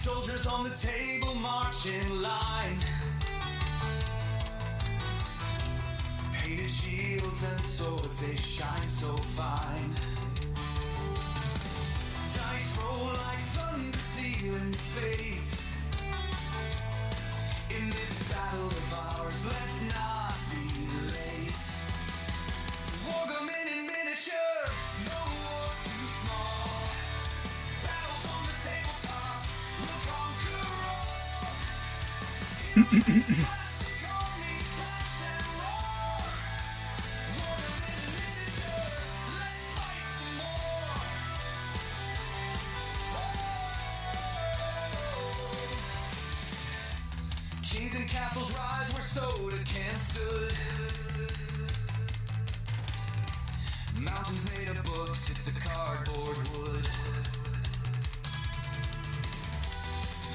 soldiers on the table march in line. Painted shields and swords, they shine so fine. Dice roll like thunder, sealing fate. In this battle of ours, let's not be late. Wargaming in miniature, no war too small. Battles on the tabletop, we'll conquer all. Plastic armies clash and roar. Wargaming in miniature, let's fight some more. Kings and castles rise where soda can stood. Mountains made of books, it's a cardboard wood.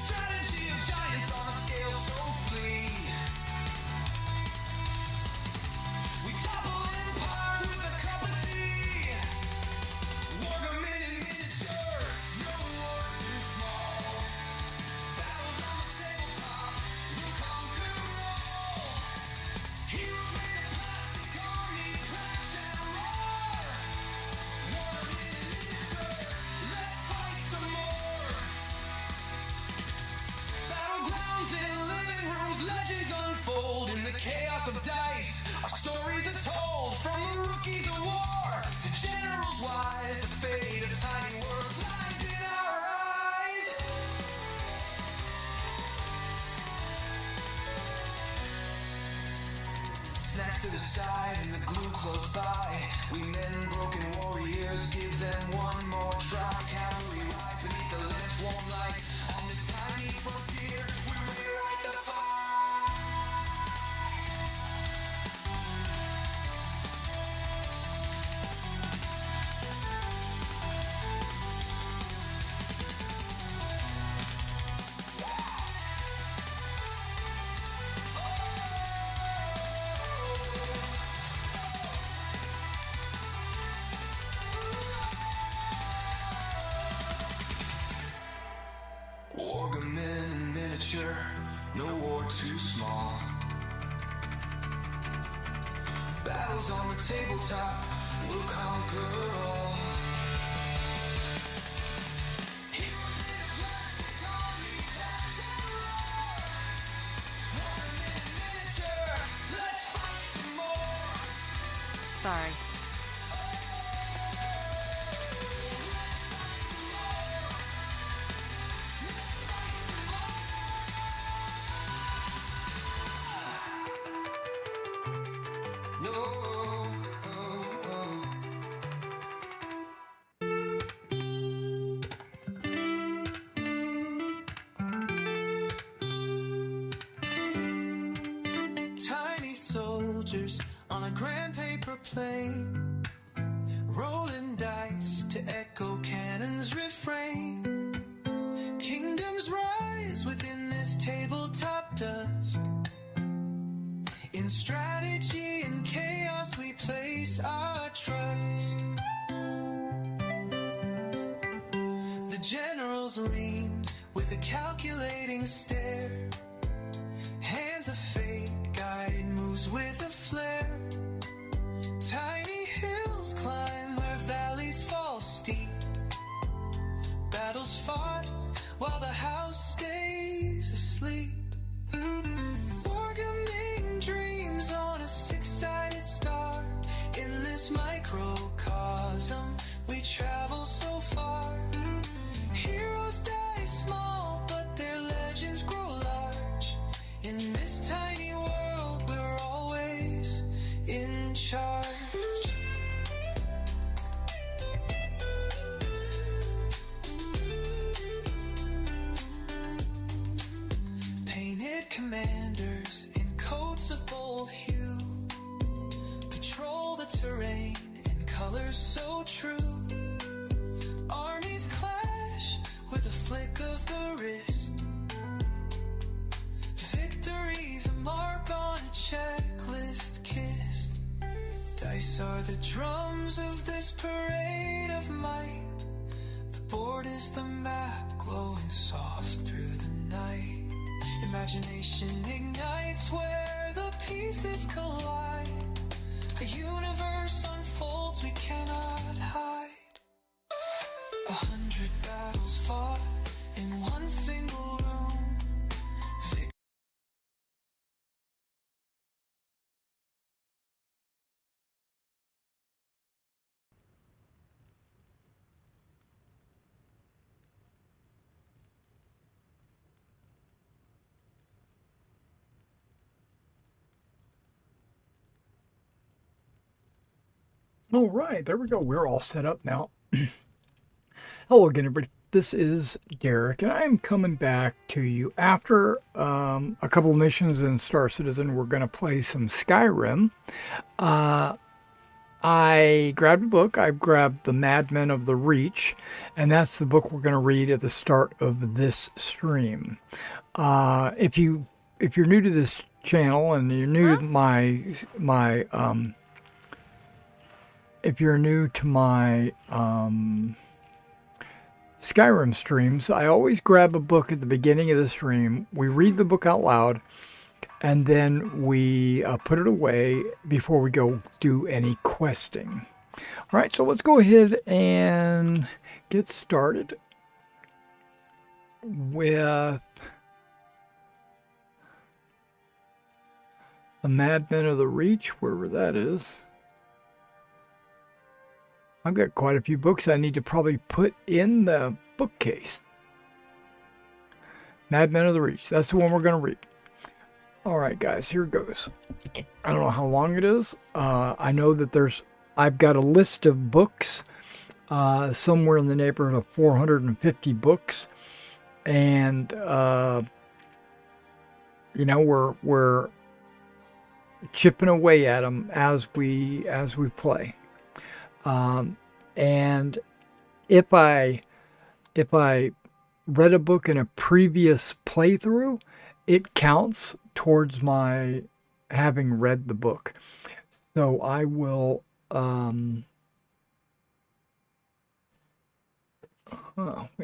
Strategy of giants on a scale so flee. We topple empires with a cup of tea. Wargaming in miniature, no war too small. Battles on the tabletop, we'll conquer all. Heroes made of plastic armies clash and roar. Wargaming in miniature, let's fight some more. Battlegrounds in living rooms, legends unfold in the chaos of dice. Our stories are told from the rookies of war to generals wise. The fate of tiny worlds lies in our eyes. Snacks to the side and the glue close by. We men, broken warriors, give them one more try. Cavalry rides beneath the lamps, warm light. On this tiny frontier, we rewrite the fight. Wargaming in miniature, no war too small. Battles on the tabletop, we'll conquer all. Heroes made of plastic armies clash and roar. Wargaming in miniature, let's fight some more. Sorry. No. Tiny soldiers on a grand paper plane, rolling dice to echo cannon's refrain. Kingdoms rise within this tabletop dust. In strategy and chaos we place our trust. The generals lean with a calculating stare. Hands of fate guide moves with a flare. Tiny hills climb where valleys fall steep. Battles fought while the house stays asleep. Wargaming dreams on a six-sided star. In this microcosm, we travel so far. Heroes die small, but their legends grow large. In this tiny world, we're always in charge. Painted commanders in coats of bold hue patrol the terrain in colors so true. Armies clash with a flick of the wrist. Victory's a mark on a checklist kissed. Dice are the drums of this parade of might. The board is the map glowing soft through imagination ignites where the pieces collide. A universe unfolds we cannot hide. 100 battles fought in one single room. All right, there we go. We're all set up now. Hello again, everybody. This is Derek, and I'm coming back to you after a couple of missions in Star Citizen. We're going to play some Skyrim. I grabbed a book. I grabbed The Madmen of the Reach, and that's the book we're going to read at the start of this stream. If you're new to this channel and you're new to if you're new to my Skyrim streams, I always grab a book at the beginning of the stream. We read the book out loud, and then we put it away before we go do any questing. All right, so let's go ahead and get started with The Madmen of the Reach, wherever that is. I've got quite a few books I need to probably put in the bookcase. Madmen of the Reach. That's the one we're going to read. All right, guys, here it goes. I don't know how long it is. I know that I've got a list of books, somewhere in the neighborhood of 450 books. And, we're chipping away at them as we play. And if I read a book in a previous playthrough, it counts towards my having read the book. So I will, wait,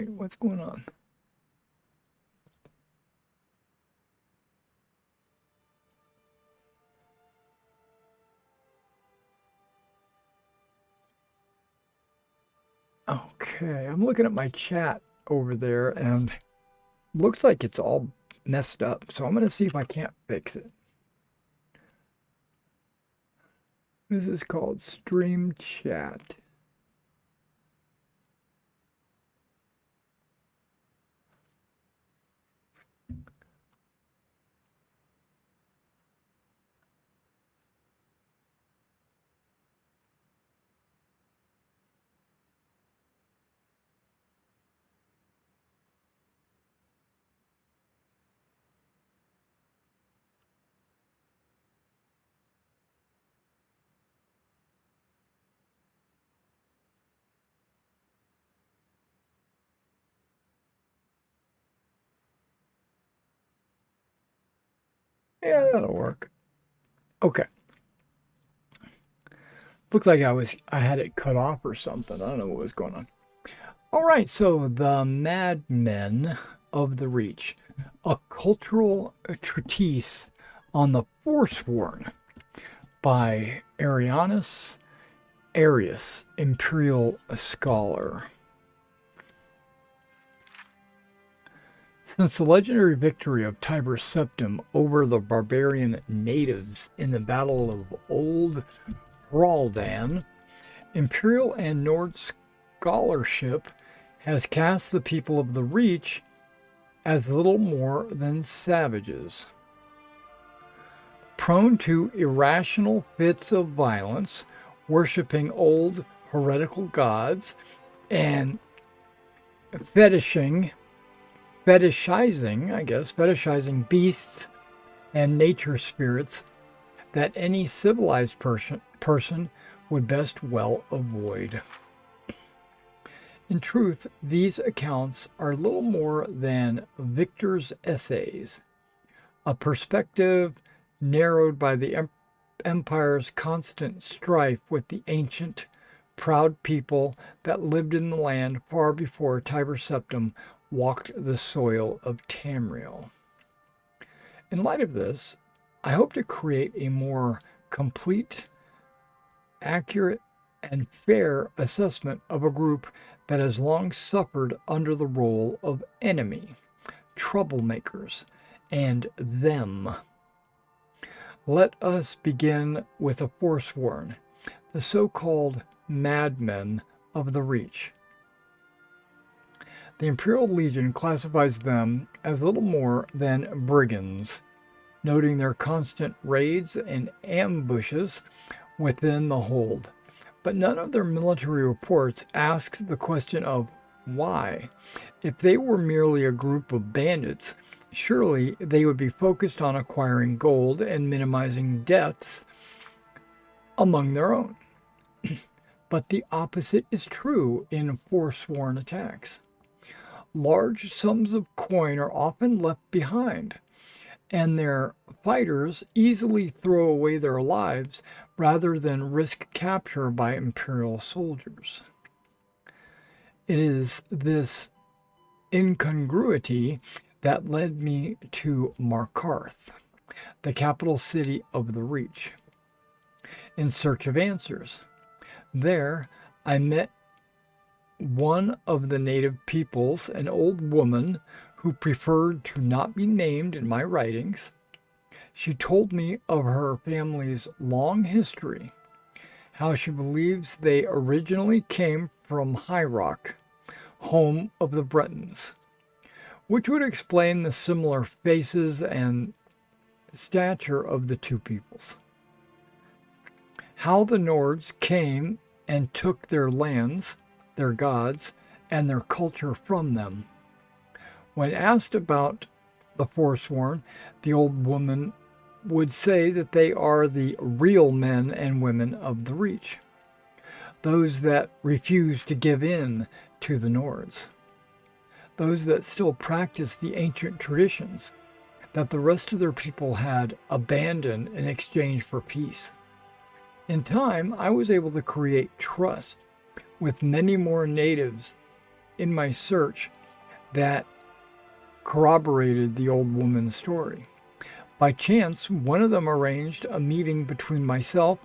what's going on? Okay, I'm looking at my chat over there and looks like it's all messed up. So I'm going to see if I can't fix it. This is called Stream Chat. Yeah, that'll work. Okay. Looks like I had it cut off or something. I don't know what was going on. All right, so The Madmen of the Reach, a cultural treatise on the Forsworn by Arius, imperial scholar. Since the legendary victory of Tiber Septim over the barbarian natives in the Battle of Old Hraldan, imperial and Nord scholarship has cast the people of the Reach as little more than savages, prone to irrational fits of violence, worshipping old heretical gods, and fetishizing beasts and nature spirits that any civilized person would best well avoid. In truth, these accounts are little more than victor's essays, a perspective narrowed by the empire's constant strife with the ancient, proud people that lived in the land far before Tiber Septim walked the soil of Tamriel. In light of this, I hope to create a more complete, accurate, and fair assessment of a group that has long suffered under the role of enemy, troublemakers, and them. Let us begin with the Forsworn, the so-called madmen of the Reach. The Imperial Legion classifies them as little more than brigands, noting their constant raids and ambushes within the hold. But none of their military reports asks the question of why. If they were merely a group of bandits, surely they would be focused on acquiring gold and minimizing deaths among their own. But the opposite is true in Forsworn attacks. Large sums of coin are often left behind, and their fighters easily throw away their lives rather than risk capture by Imperial soldiers. It is this incongruity that led me to Markarth, the capital city of the Reach, in search of answers. There, I met one of the native peoples, an old woman who preferred to not be named in my writings. She told me of her family's long history, how she believes they originally came from High Rock, home of the Bretons, which would explain the similar faces and stature of the two peoples. How the Nords came and took their lands, their gods, and their culture from them. When asked about the Forsworn, the old woman would say that they are the real men and women of the Reach, those that refuse to give in to the Nords, those that still practice the ancient traditions that the rest of their people had abandoned in exchange for peace. In time, I was able to create trust with many more natives in my search that corroborated the old woman's story. By chance, one of them arranged a meeting between myself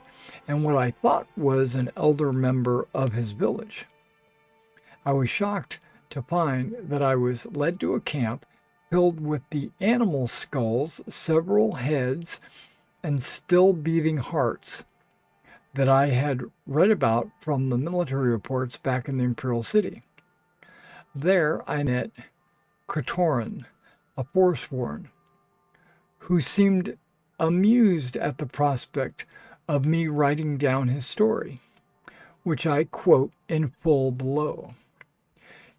and what I thought was an elder member of his village. I was shocked to find that I was led to a camp filled with the animal skulls, several heads, and still beating hearts that I had read about from the military reports back in the Imperial City. There I met Kratoran, a Forsworn, who seemed amused at the prospect of me writing down his story, which I quote in full below.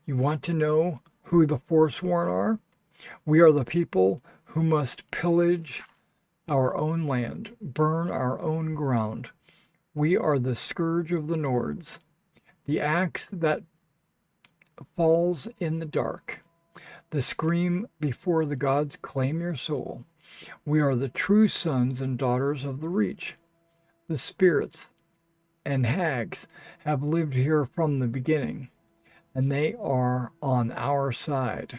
You want to know who the Forsworn are? We are the people who must pillage our own land, burn our own ground. We are the scourge of the Nords, the axe that falls in the dark, the scream before the gods claim your soul. We are the true sons and daughters of the Reach. The spirits and hags have lived here from the beginning, and they are on our side.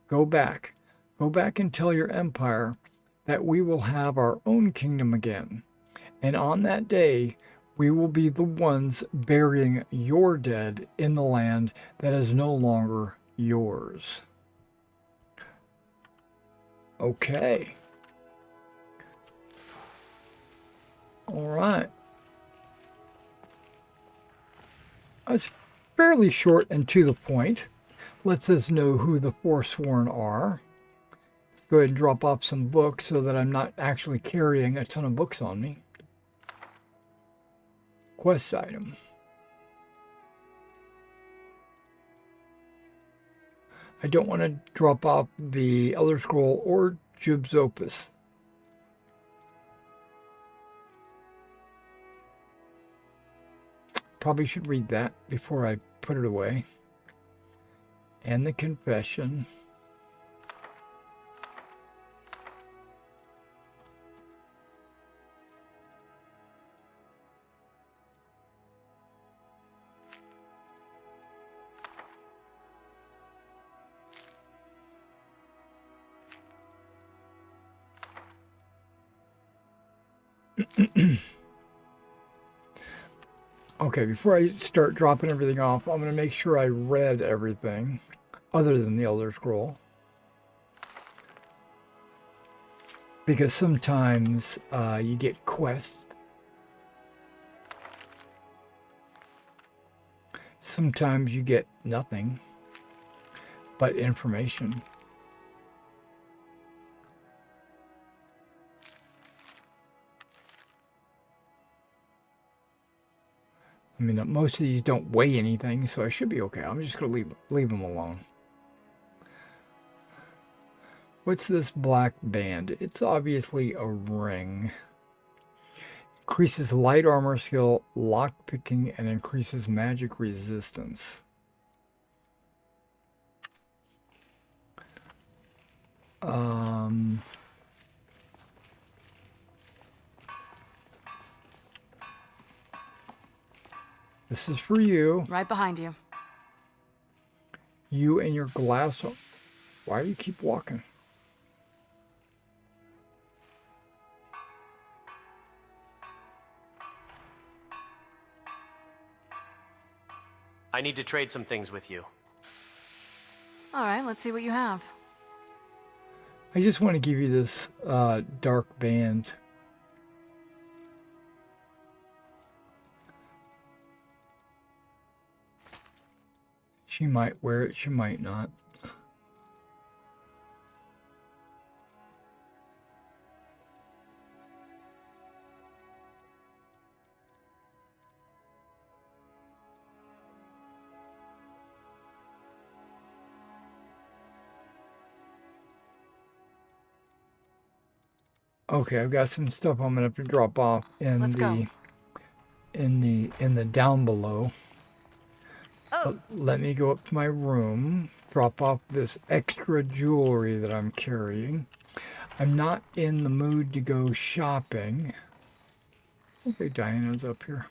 Go back and tell your empire that we will have our own kingdom again. And on that day, we will be the ones burying your dead in the land that is no longer yours. Okay. All right. That's fairly short and to the point. Lets us know who the Forsworn are. Let's go ahead and drop off some books so that I'm not actually carrying a ton of books on me. Quest item. I don't want to drop off the Elder Scroll or Jub's Opus. Probably should read that before I put it away. And the Confession. Okay, before I start dropping everything off, I'm going to make sure I read everything other than the Elder Scroll. Because sometimes you get quests. Sometimes you get nothing but information. I mean, most of these don't weigh anything, so I should be okay. I'm just going to leave them alone. What's this black band? It's obviously a ring. Increases light armor skill, lock picking, and increases magic resistance. This is for you. Right behind you. You and your glass. Why do you keep walking? I need to trade some things with you. All right, let's see what you have. I just want to give you this dark band. She might wear it, she might not. Okay, I've got some stuff I'm gonna have to drop off in Let's go. in the down below. Oh, Let me go up to my room, drop off this extra jewelry that I'm carrying. I'm not in the mood to go shopping. Okay, Diana's up here.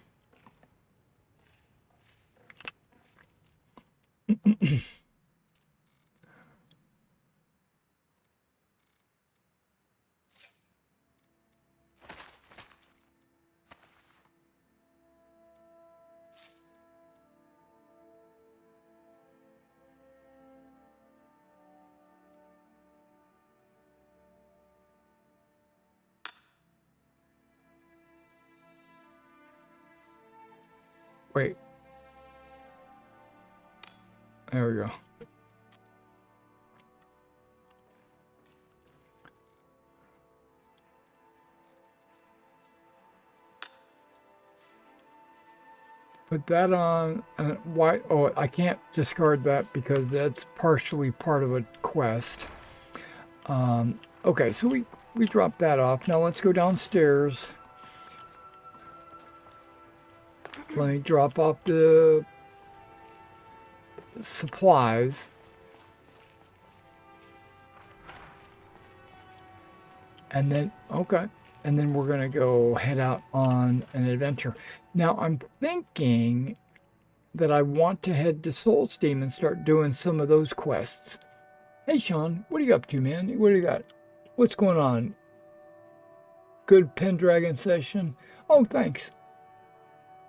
Wait. There we go. Put that on, and why? Oh, I can't discard that because that's partially part of a quest. Okay, so we dropped that off. Now let's go downstairs. Let me drop off the supplies. And then, okay. And then we're going to go head out on an adventure. Now, I'm thinking that I want to head to Soul Steam and start doing some of those quests. Hey, Sean, what are you up to, man? What do you got? What's going on? Good Pendragon session? Oh, thanks.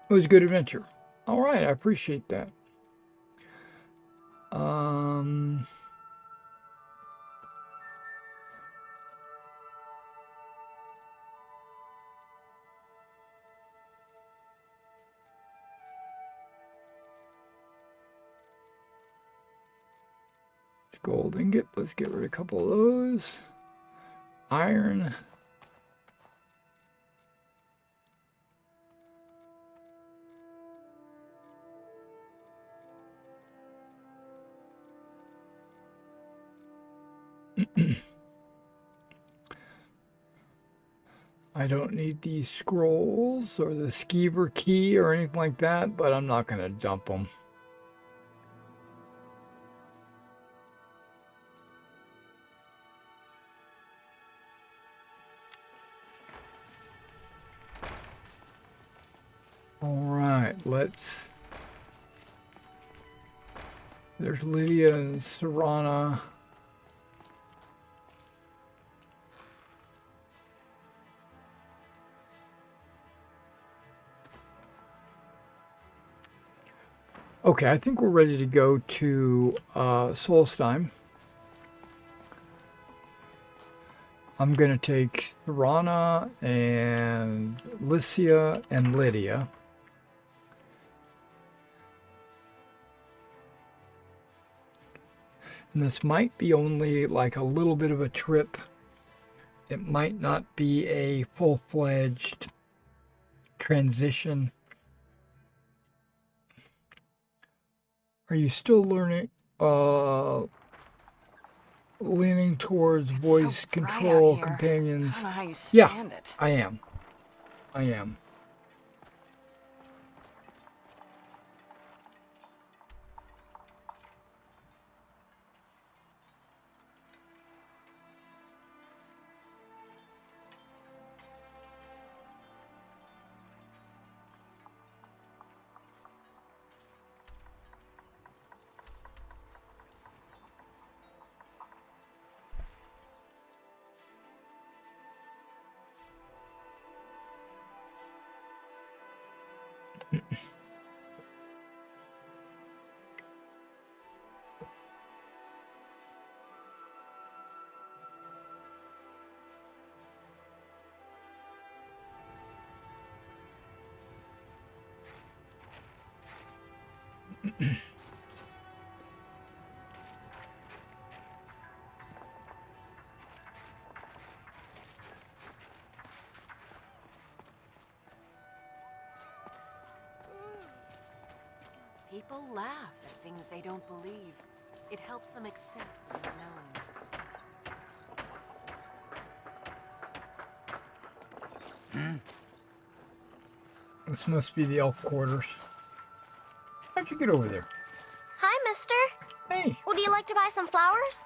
It was a good adventure. All right, I appreciate that. Gold ingot. Let's get rid of a couple of those. Iron. I don't need these scrolls or the skeever key or anything like that, but I'm not going to dump them. All right, let's... There's Lydia and Serana. Okay, I think we're ready to go to Solstheim. I'm going to take Thorana and Lycia and Lydia. And this might be only like a little bit of a trip. It might not be a full-fledged transition. Are you still learning, leaning towards It's voice so bright control out here. companions? I don't know how you Yeah, stand it. I am. I am. People laugh at things they don't believe. It helps them accept the unknown. This must be the elf quarters. How'd you get over there? Hi, mister. Hey, Would you like to buy some flowers?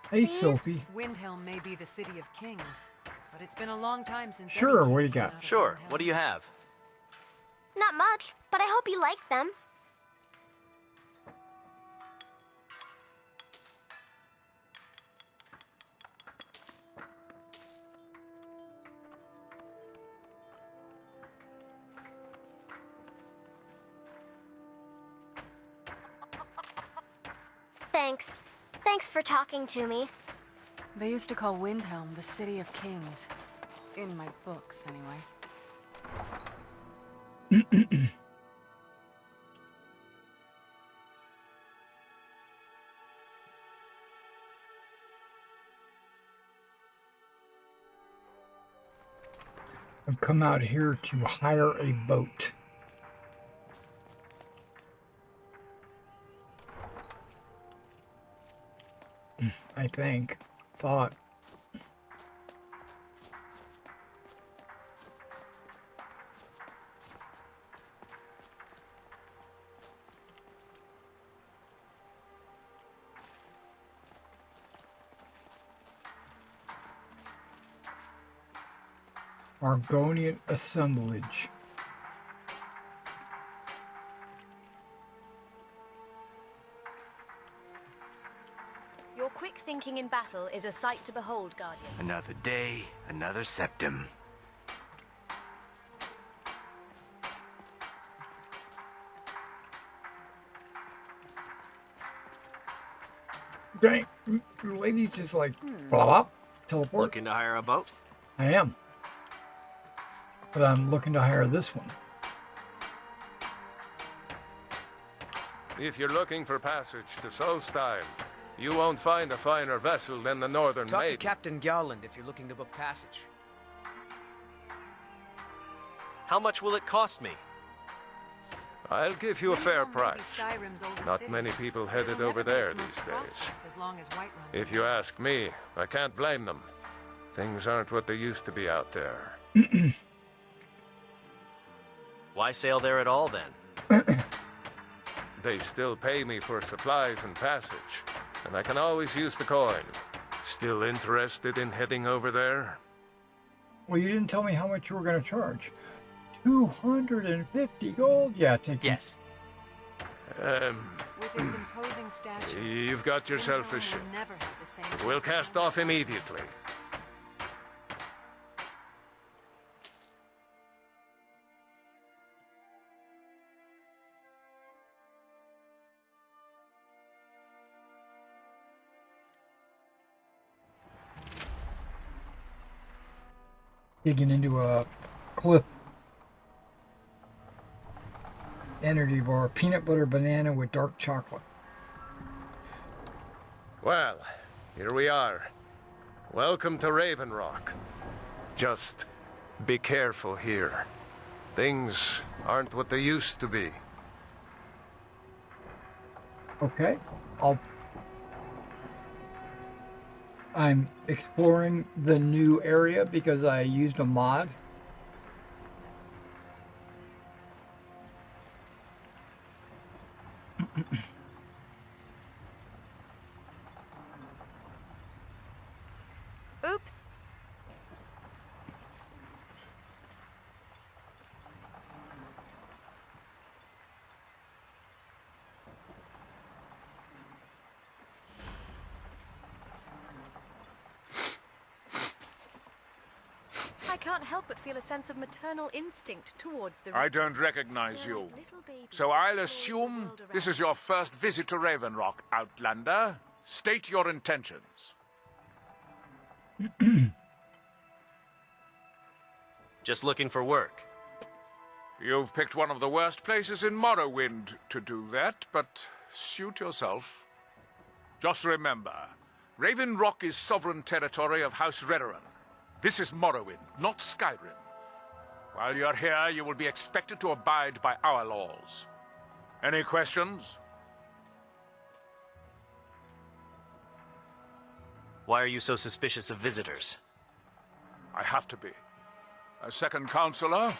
hey, Please? Sophie. Windhelm may be the city of kings, but it's been a long time since. Sure, any what do you king came got? out of Sure. Windhelm. What do you have? Not much, but I hope you like them. Thanks. Thanks for talking to me. They used to call Windhelm the city of kings. In my books, anyway. I've come out here to hire a boat. I think. Thought. Argonian assemblage. Your quick thinking in battle is a sight to behold, Guardian. Another day, another septum. Dang, ladies just like blah blah teleport. Looking to hire a boat? I am, but I'm looking to hire this one. If you're looking for passage to Solstheim, you won't find a finer vessel than the Northern Talk to Maiden. Captain Garland if you're looking to book passage. How much will it cost me? I'll give you a fair Windhelm may be price. Skyrim's oldest Not city, many people but it'll headed never over be there its these most days. prosperous as long as Whiterun If you remains. ask me, I can't blame them. Things aren't what they used to be out there. Why sail there at all then? They still pay me for supplies and passage, and I can always use the coin. Still interested in heading over there? Well, you didn't tell me how much you were going to charge. 250 gold? Yeah, take it. Yes. With its imposing stature, You've got yourself a Windhelm ship. will never have the same We'll sense of cast off ownership. immediately. digging into a cliff energy bar, peanut butter banana with dark chocolate. Well, here we are. Welcome to Raven Rock. Just be careful here. Things aren't what they used to be. Okay, I'm exploring the new area because I used a mod. Oops. I can't help but feel a sense of maternal instinct towards the I don't recognize They're you. like little babies So I'll exploring the assume world this around is your first visit to Raven Rock, Outlander. State your intentions. Just looking for work. You've picked one of the worst places in Morrowind to do that, but suit yourself. Just remember, Raven Rock is sovereign territory of House Redoran. This is Morrowind, not Skyrim. While you're here, you will be expected to abide by our laws. Any questions? Why are you so suspicious of visitors? I have to be. As second counselor,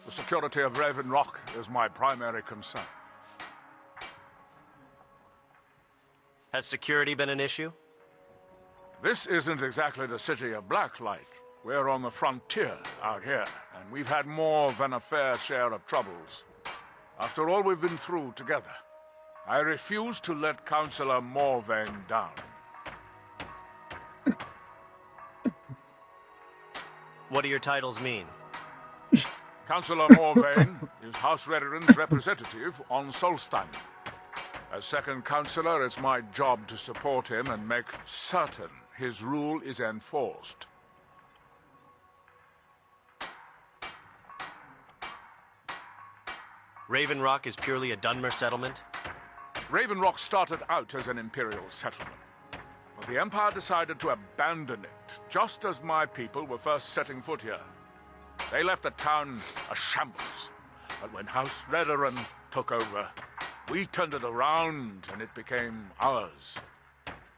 the security of Raven Rock is my primary concern. Has security been an issue? This isn't exactly the city of Blacklight. We're on the frontier out here, and we've had more than a fair share of troubles. After all we've been through together, I refuse to let Councillor Morvain down. What do your titles mean? Councillor Morvain is House Redoran's representative on Solstheim. As second councillor, it's my job to support him and make certain his rule is enforced. Raven Rock is purely a Dunmer settlement? Raven Rock started out as an imperial settlement, but the Empire decided to abandon it just as my people were first setting foot here. They left the town a shambles, but when House Redoran took over, we turned it around and it became ours.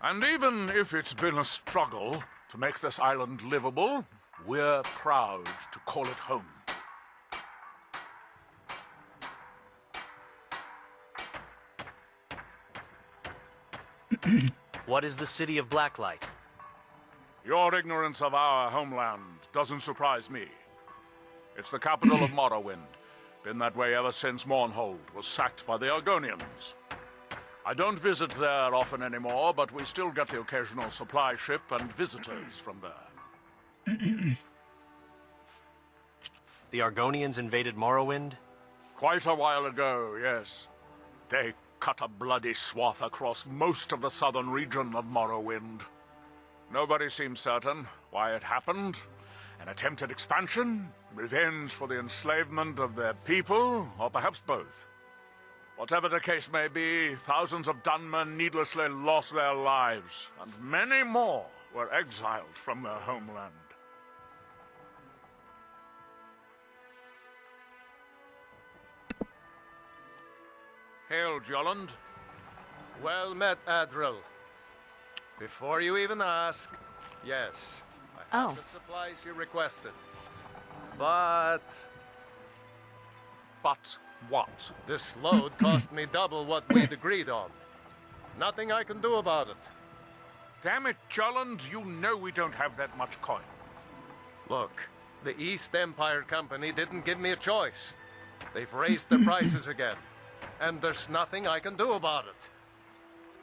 And even if it's been a struggle to make this island livable, we're proud to call it home. What is the city of Blacklight? Your ignorance of our homeland doesn't surprise me. It's the capital of Morrowind. Been that way ever since Mournhold was sacked by the Argonians. I don't visit there often anymore, but we still get the occasional supply ship and visitors from there. The Argonians invaded Morrowind? Quite a while ago, yes. They cut a bloody swath across most of the southern region of Morrowind. Nobody seems certain why it happened. An attempted expansion, revenge for the enslavement of their people, or perhaps both. Whatever the case may be, thousands of Dunmer needlessly lost their lives, and many more were exiled from their homeland. Hail, Jolland. Well met, Adril. Before you even ask, yes, I have the supplies you requested. But But what? this load cost me double what we'd agreed on. Nothing I can do about it. Damn it, Jolland, you know we don't have that much coin. Look, the East Empire Company didn't give me a choice. They've raised the prices again, and there's nothing I can do about it.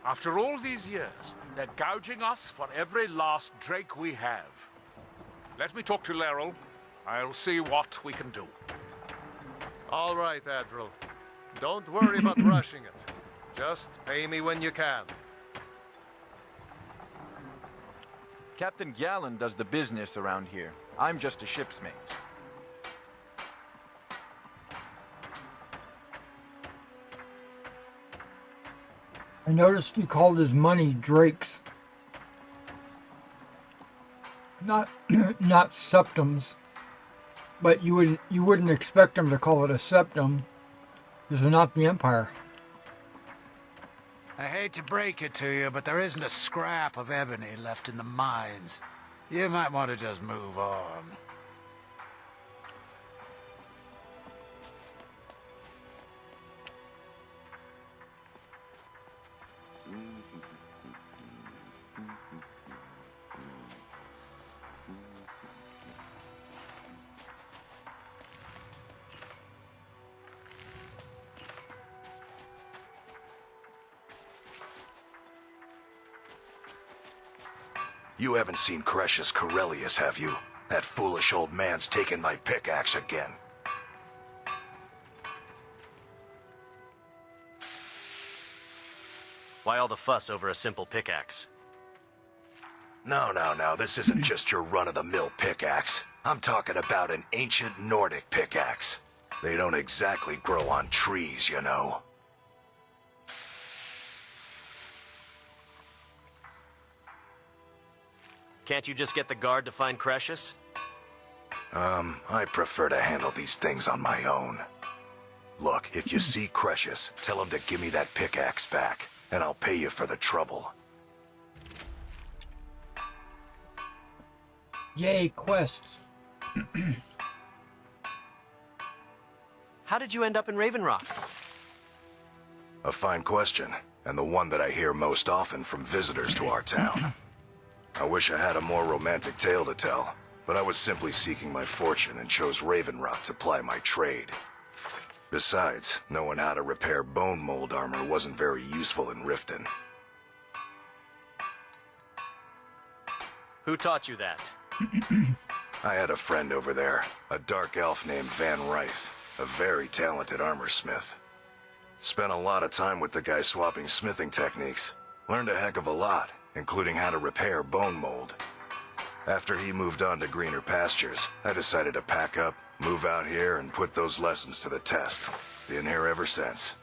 After all these years, they're gouging us for every last drake we have. Let me talk to Laeral. I'll see what we can do. All right, Adril. Don't worry about rushing it. Just pay me when you can. Captain Gallen does the business around here. I'm just a ship's mate. I noticed he called his money drakes. Not not septums. But you wouldn't expect him to call it a septum. This is not the Empire. I hate to break it to you, but there isn't a scrap of ebony left in the mines. You might want to just move on. You haven't seen Crescius Corellius, have you? That foolish old man's taken my pickaxe again. Why all the fuss over a simple pickaxe? No, this isn't just your run-of-the-mill pickaxe. I'm talking about an ancient Nordic pickaxe. They don't exactly grow on trees, you know. Can't you just get the guard to find Crescius? I prefer to handle these things on my own. Look, if you see Crescius, tell him to give me that pickaxe back, and I'll pay you for the trouble. Yay, quests. How did you end up in Raven Rock? A fine question, and the one that I hear most often from visitors to our town. I wish I had a more romantic tale to tell, but I was simply seeking my fortune and chose Raven Rock to ply my trade. Besides, knowing how to repair bone mold armor wasn't very useful in Riften. Who taught you that? I had a friend over there, a dark elf named Van Ryth, a very talented armor smith. Spent a lot of time with the guy swapping smithing techniques. Learned a heck of a lot, including how to repair bone mold. After he moved on to greener pastures, I decided to pack up, move out here, and put those lessons to the test. Been here ever since.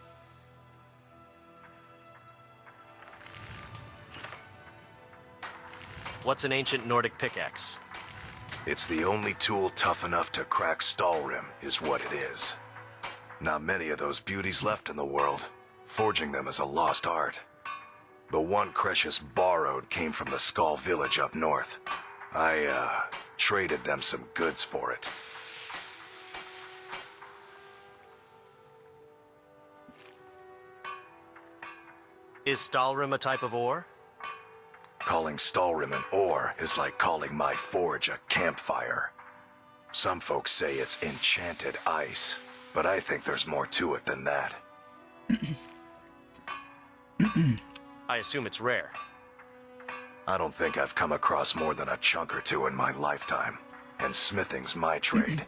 What's an ancient Nordic pickaxe? It's the only tool tough enough to crack Stalrim, is what it is. Not many of those beauties left in the world. Forging them is a lost art. The one Crescius borrowed came from the Skull village up north. I, traded them some goods for it. Is Stalrim a type of ore? Calling Stalrim an ore is like calling my forge a campfire. Some folks say it's enchanted ice, but I think there's more to it than that. I assume it's rare. I don't think I've come across more than a chunk or two in my lifetime, and smithing's my trade.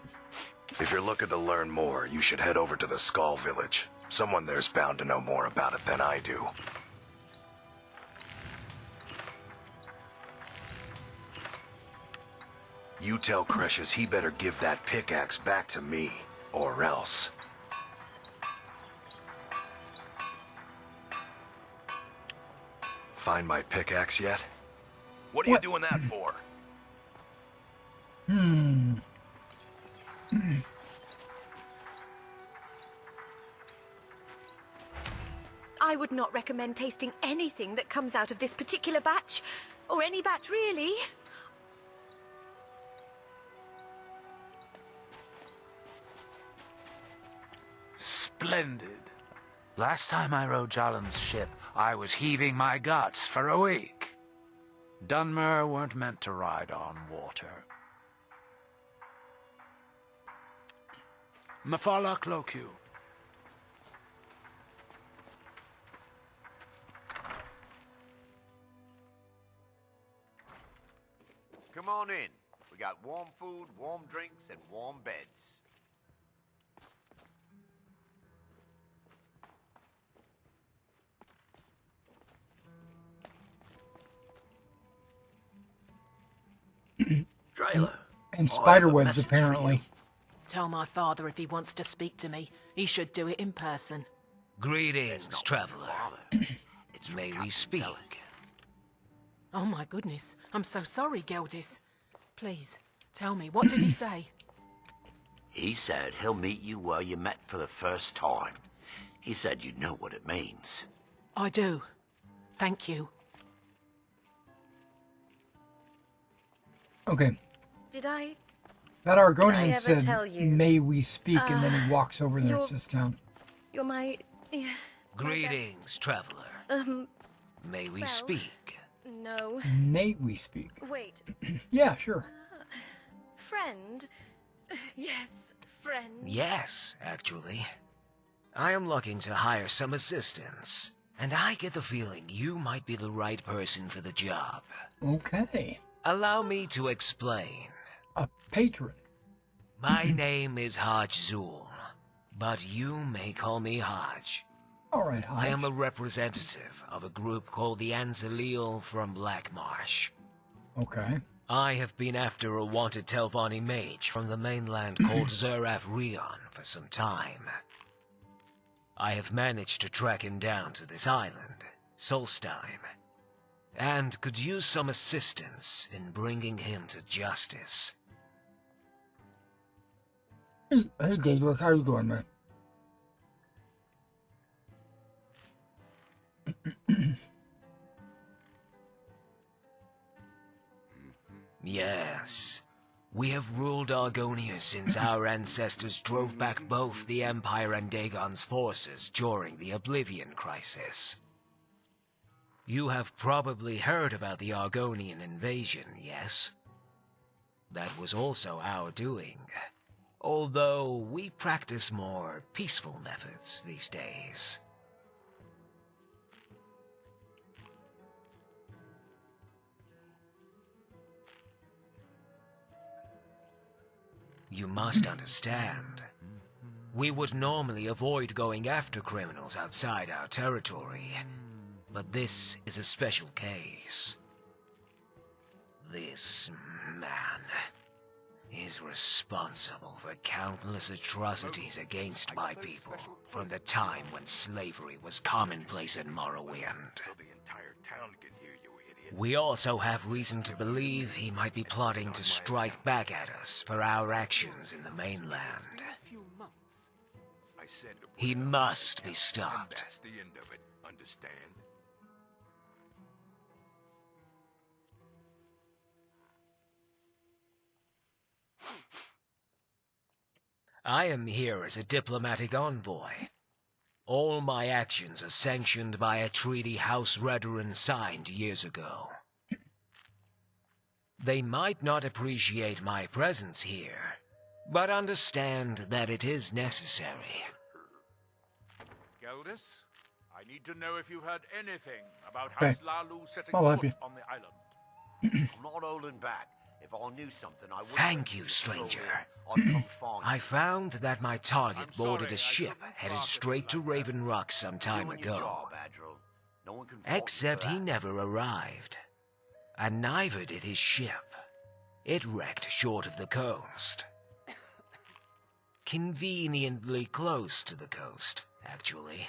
If you're looking to learn more, you should head over to the Skull village. Someone there's bound to know more about it than I do. You tell Crescius he better give that pickaxe back to me, or else. Find my pickaxe yet? What are you doing that for? I would not recommend tasting anything that comes out of this particular batch, or any batch really. Splendid. Last time I rode Jalen's ship, I was heaving my guts for a week. Dunmer weren't meant to ride on water. Mafala Clocu. Come on in. We got warm food, warm drinks, and warm beds. Trailer. And I have spider a webs, message for apparently. you. Tell my father if he wants to speak to me, he should do it in person. Greetings, traveler. May we speak? Oh my goodness, I'm so sorry, Geldis. Please, tell me, what did he say? He said he'll meet you where you met for the first time. He said you know what it means. I do. Thank you. Okay. Did I? That Argonian ever said, tell you? may we speak, and then he walks over there and you're- sits down. You're my... Greetings, traveler. May we well, speak? No. May we speak? Wait. Yeah, sure. Friend? Yes, friend. Yes, actually. I am looking to hire some assistance, and I get the feeling you might be the right person for the job. Okay. Allow me to explain. A patron. My name is Hodge Zool, but you may call me Hodge. All right, Hodge. I am a representative of a group called the Anzaleel from Blackmarsh. Okay. I have been after a wanted Telvanni mage from the mainland called Zeraf Rion for some time. I have managed to track him down to this island, Solstheim, and could use some assistance in bringing him to justice. Hey, Daedalus, how you doing, man? Yes. We have ruled Argonia since our ancestors drove back both the Empire and Dagon's forces during the Oblivion Crisis. You have probably heard about the Argonian invasion, yes? That was also our doing, although we practice more peaceful methods these days. You must understand. We would normally avoid going after criminals outside our territory, but this is a special case. This man is responsible for countless atrocities against my people from the time when slavery was commonplace in Morrowind. We also have reason to believe he might be plotting to strike back at us for our actions in the mainland. He must be stopped. That's the end of it, understand? I am here as a diplomatic envoy. All my actions are sanctioned by a treaty House Redoran signed years ago. They might not appreciate my presence here, but understand that it is necessary. Geldis, I need to know if you've heard anything about Okay. House Lalu setting I'll help foot you. on the island. I'm not holding back. If I knew something, I would. Thank you, stranger. I'd come find I found that my target I'm boarded sorry, a ship I couldn't headed bargain straight to like Raven Rock some you. time Doing your ago. job, Adril. No one can fault you Except for he that. never arrived. And neither did his ship. It wrecked short of the coast. Conveniently close to the coast, actually.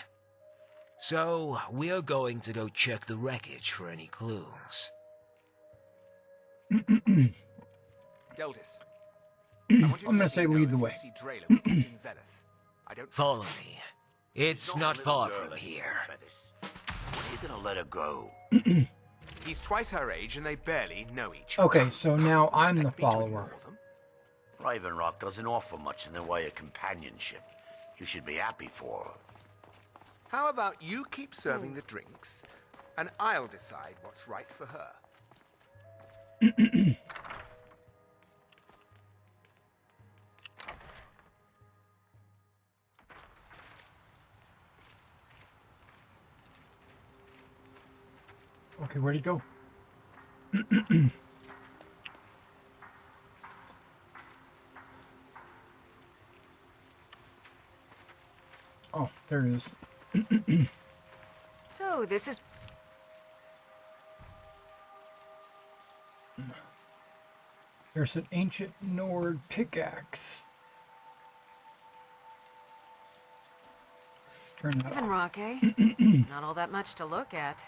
So, we're going to go check the wreckage for any clues. Geldis. I'm gonna say lead the way. Follow me. It's not far from here. When are you gonna let her go? He's twice her age and they barely know each other. Okay, so now I'm the follower. Raven Rock doesn't offer much in the way of companionship. You should be happy for her. How about you keep serving the drinks, and I'll decide what's right for her. Okay, where'd he go? Oh, there it is. So, this is... There's an ancient Nord pickaxe. Turn that Raven off. Rock, eh? Not all that much to look at.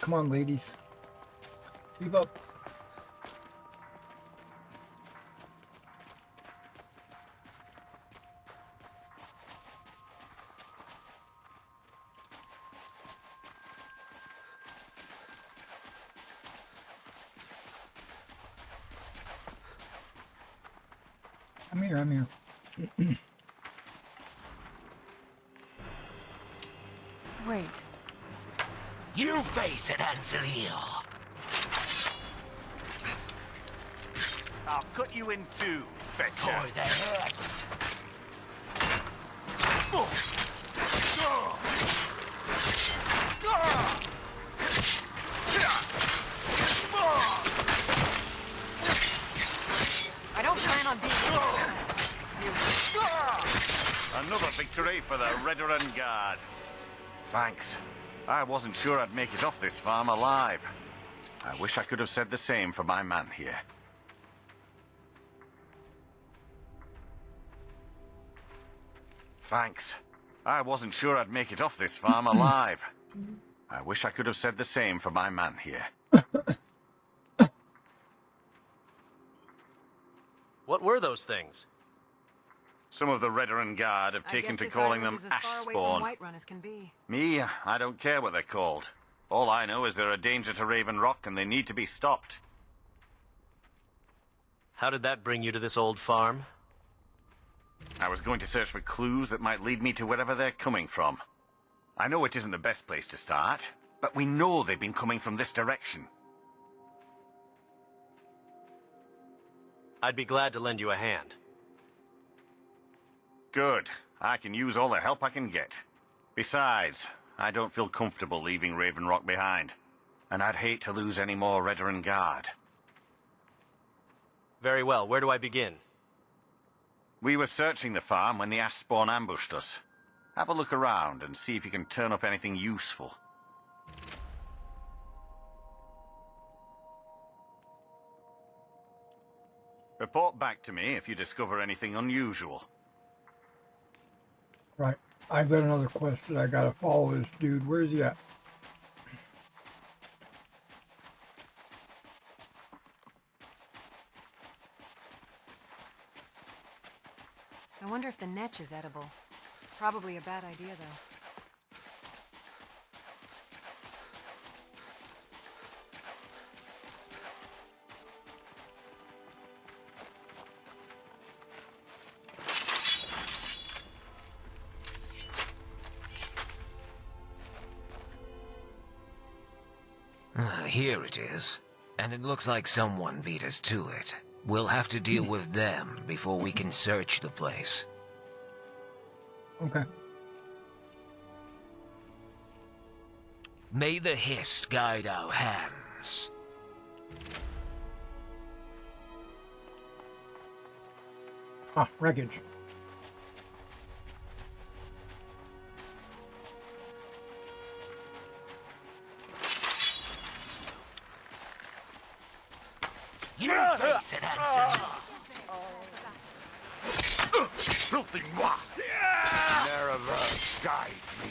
Come on, ladies. Leave up. I'm here. Wait. You face it, Anselio. I'll cut you in two, Fetcher. For the rest. I don't plan on being Another victory for the Redoran Guard. Thanks. I wasn't sure I'd make it off this farm alive. I wish I could have said the same for my man here. Thanks. I wasn't sure I'd make it off this farm alive. I wish I could have said the same for my man here. What were those things? Some of the Redoran Guard have taken to calling them Ashspawn. Whiterun as can be. Me, I don't care what they're called. All I know is they're a danger to Raven Rock and they need to be stopped. How did that bring you to this old farm? I was going to search for clues that might lead me to wherever they're coming from. I know it isn't the best place to start, but we know they've been coming from this direction. I'd be glad to lend you a hand. Good. I can use all the help I can get. Besides, I don't feel comfortable leaving Raven Rock behind. And I'd hate to lose any more Redoran Guard. Very well. Where do I begin? We were searching the farm when the Ashspawn ambushed us. Have a look around and see if you can turn up anything useful. Report back to me if you discover anything unusual. Right. I've got another quest that I gotta follow this dude. Where's he at? I wonder if the netch is edible. Probably a bad idea, though. Here it is. And it looks like someone beat us to it. We'll have to deal with them before we can search the place. Okay. May the hist guide our hands. Ah, wreckage. You face it, Anselio. Filthy wasp! Never guide me.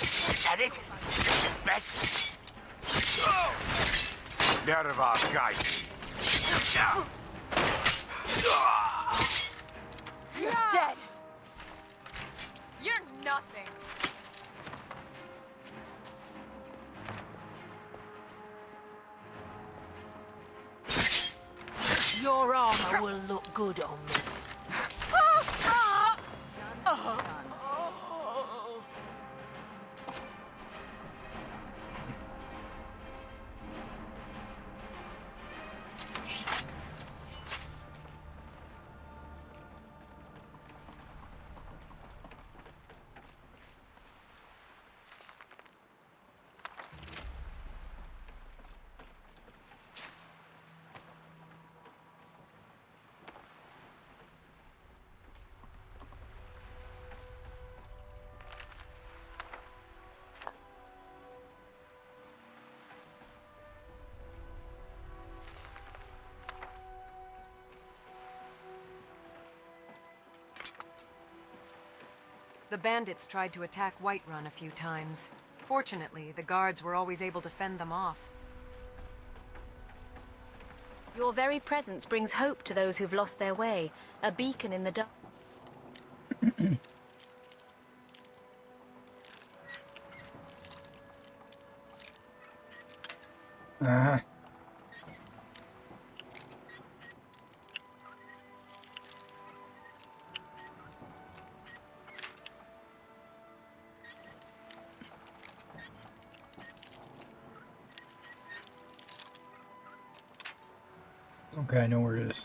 Is that it? Is it best? Never guide me. You're dead! You're nothing! Your armor will look good on me. The bandits tried to attack Whiterun a few times. Fortunately, the guards were always able to fend them off. Your very presence brings hope to those who've lost their way. A beacon in the dark. Ah. Okay, I know where it is.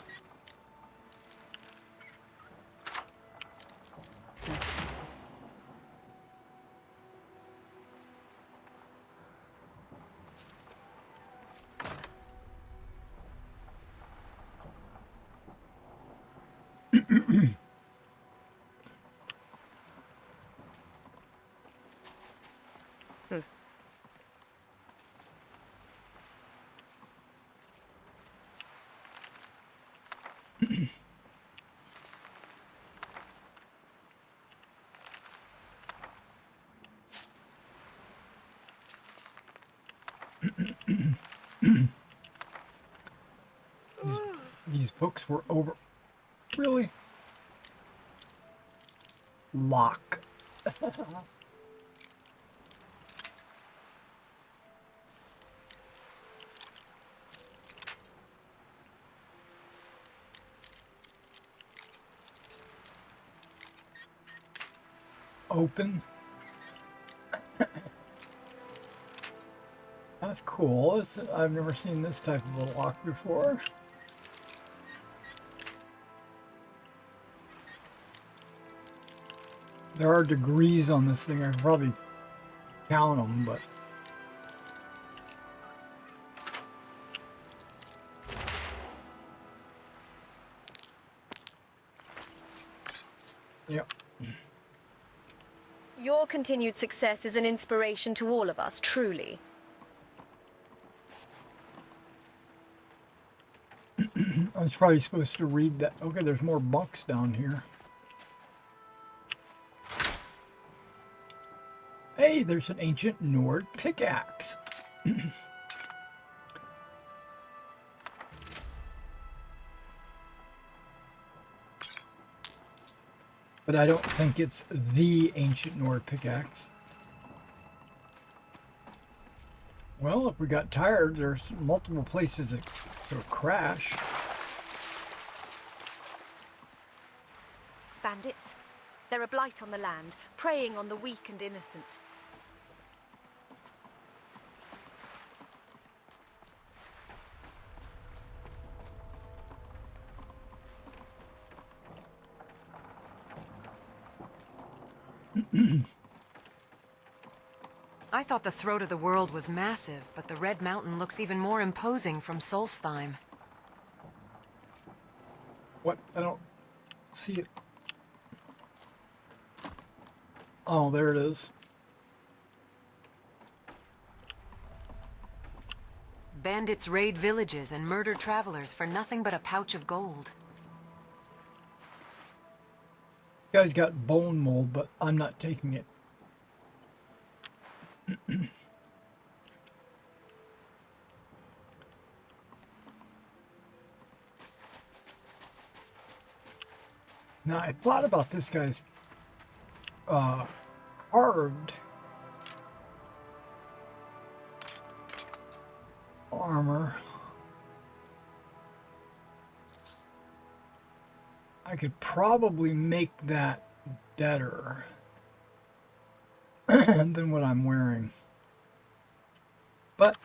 These books were over. Really? Lock. Open. That's cool. I've never seen this type of a lock before. There are degrees on this thing. I can probably count them, but... Yep. Your continued success is an inspiration to all of us, truly. I was probably supposed to read that. Okay, there's more bunks down here. Hey, there's an ancient Nord pickaxe. But I don't think it's the ancient Nord pickaxe. Well, if we got tired, there's multiple places to crash. Bandits. They're a blight on the land, preying on the weak and innocent. I thought the throat of the world was massive, but the Red Mountain looks even more imposing from Solstheim. What? I don't see it. Oh, there it is. Bandits raid villages and murder travelers for nothing but a pouch of gold. Guy's got bone mold, but I'm not taking it. Now, I thought about this guy's carved armor. I could probably make that better than what I'm wearing. But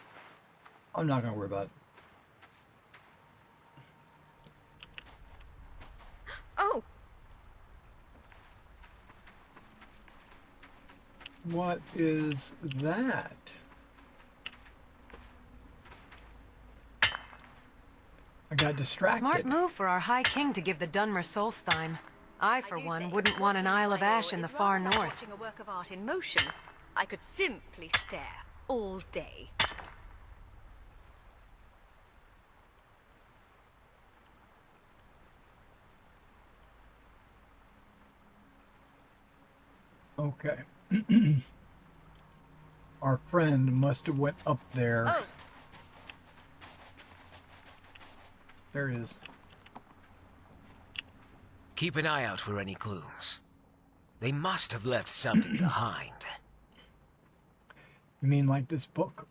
I'm not going to worry about it. Oh! What is that? I got distracted. Smart move for our High King to give the Dunmer Solstheim. I, for one, wouldn't want an Isle of Ash in the far north. Watching a work of art in motion, I could simply stare all day. Okay. Our friend must have went up there. Oh. There he is. Keep an eye out for any clues. They must have left something behind. You mean like this book?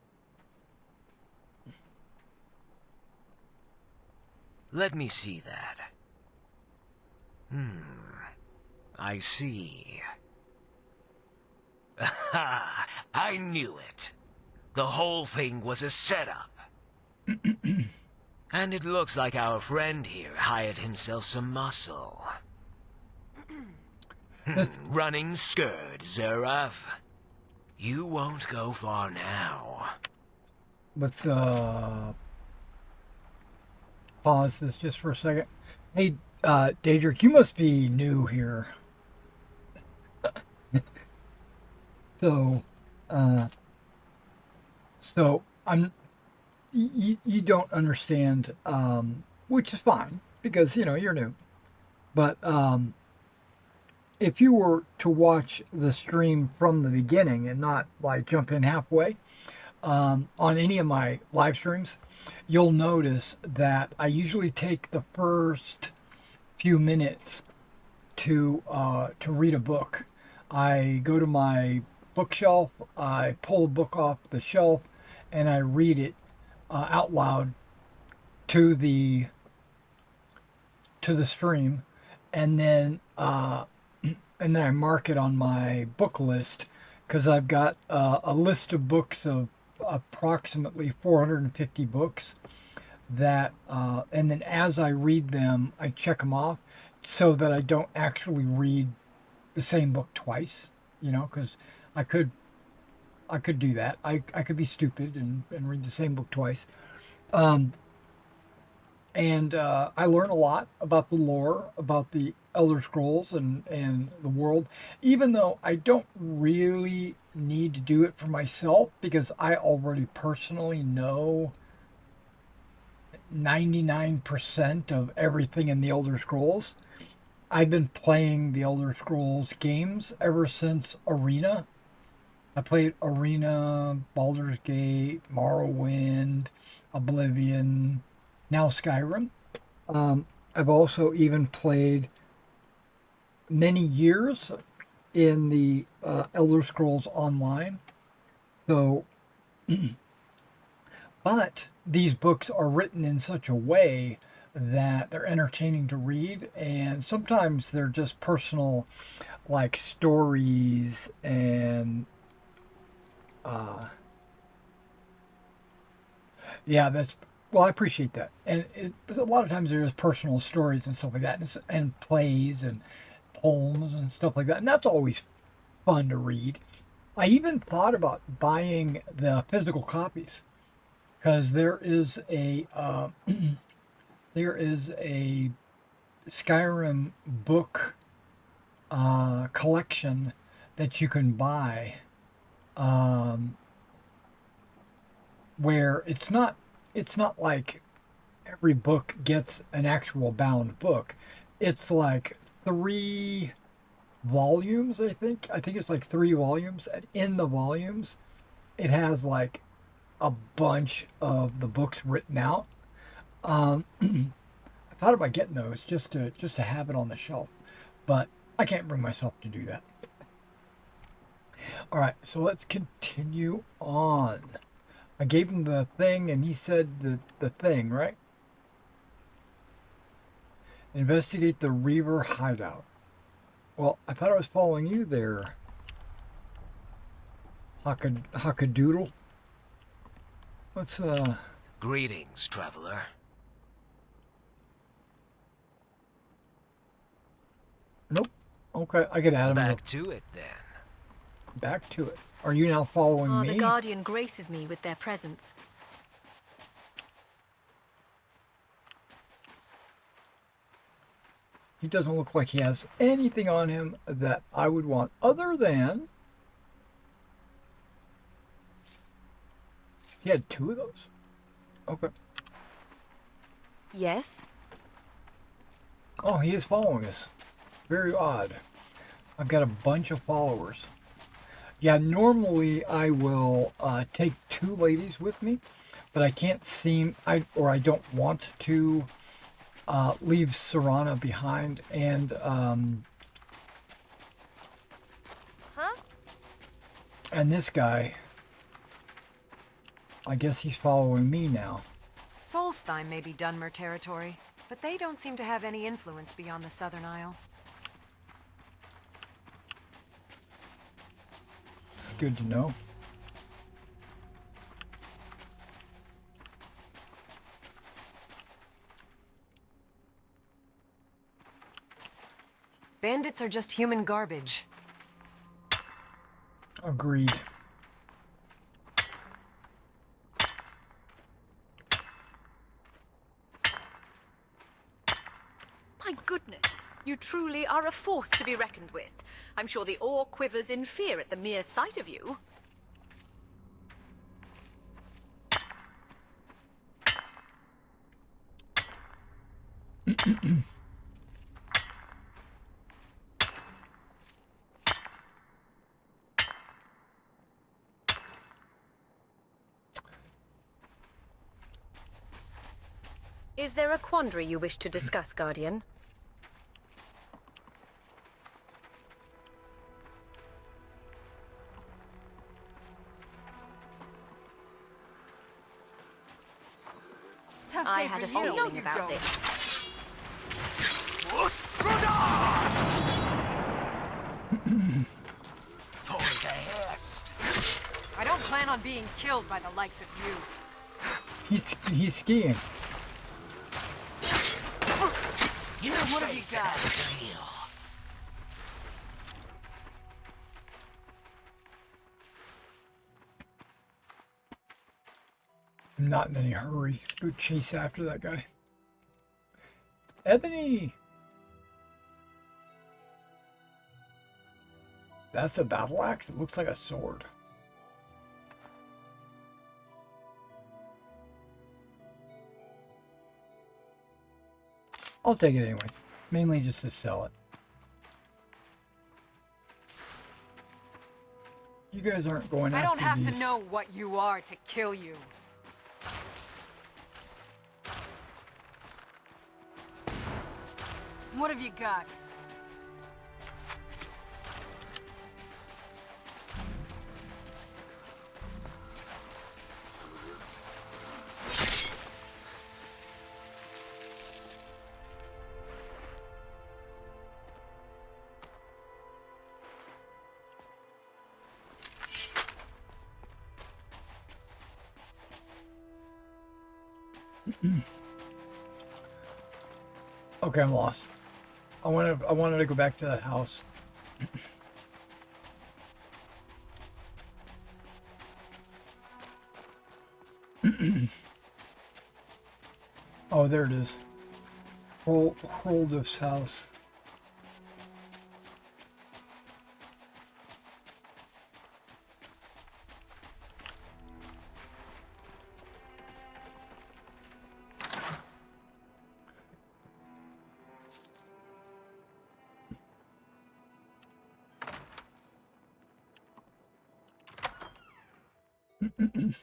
Let me see that. I see. Aha! I knew it. The whole thing was a setup. And it looks like our friend here hired himself some muscle. Running skirt, Zeraf. You won't go far now. Let's pause this just for a second. Hey, Daedric, you must be new here. So you don't understand, which is fine because you're new. But if you were to watch the stream from the beginning and not like jump in halfway on any of my live streams, you'll notice that I usually take the first few minutes to read a book. I go to my bookshelf, I pull a book off the shelf, and I read it out loud to the stream, and then I mark it on my book list because I've got a list of books of approximately 450 books that and then as I read them I check them off so that I don't actually read the same book twice, because I could do that. I could be stupid and read the same book twice. And I learn a lot about the lore, about the Elder Scrolls and the world, even though I don't really need to do it for myself because I already personally know 99% of everything in the Elder Scrolls. I've been playing the Elder Scrolls games ever since Arena. I played Arena, Baldur's Gate, Morrowind, Oblivion, now Skyrim. I've also even played many years in the Elder Scrolls Online. So, but these books are written in such a way that they're entertaining to read, and sometimes they're just personal, like stories and I appreciate that. And a lot of times they're just personal stories and stuff like that, and plays and poems and stuff like that. And that's always fun to read. I even thought about buying the physical copies because there is a Skyrim book collection that you can buy, where it's not like every book gets an actual bound book. It's like 3 volumes, I think. I think it's like 3 volumes, and in the volumes, it has like a bunch of the books written out. I thought about getting those just to have it on the shelf, but I can't bring myself to do that. All right, so let's continue on. I gave him the thing, and he said the thing, right? Investigate the Reaver hideout. Well, I thought I was following you there, Hakadoodle. Let's Greetings, traveler. Nope. Okay, I get out of Back to it then. Back to it. Are you now following me? The Guardian graces me with their presence. He doesn't look like he has anything on him that I would want other than... He had 2 of those. Okay. Yes? Oh, he is following us. Very odd. I've got a bunch of followers. Yeah, normally I will take 2 ladies with me, but I can't seem, I don't want to leave Serana behind, and and this guy, I guess he's following me now. Solstheim may be Dunmer territory, but they don't seem to have any influence beyond the Southern Isle. It's good to know. Bandits are just human garbage. Agreed. My goodness, you truly are a force to be reckoned with. I'm sure the ore quivers in fear at the mere sight of you. Is there a quandary you wish to discuss, Guardian? Tough I day had for a you. feeling about this. For the hest. I don't plan on being killed by the likes of you. He's skiing. You know what have you got? I'm not in any hurry. Go chase after that guy. Ebony! That's a battle axe? It looks like a sword. I'll take it anyway. Mainly just to sell it. You guys aren't going I after don't have these. to know what you are to kill you. What have you got? Okay, I'm lost. I wanted to go back to that house. Oh, there it is. Hrolduf's house. Is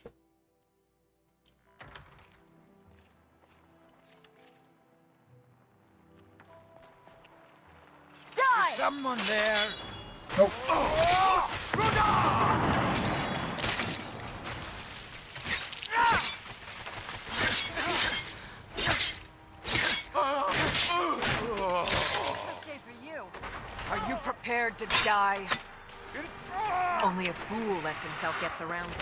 someone there? Nope. Okay for you. Are you prepared to die? Only a fool lets himself get surrounded.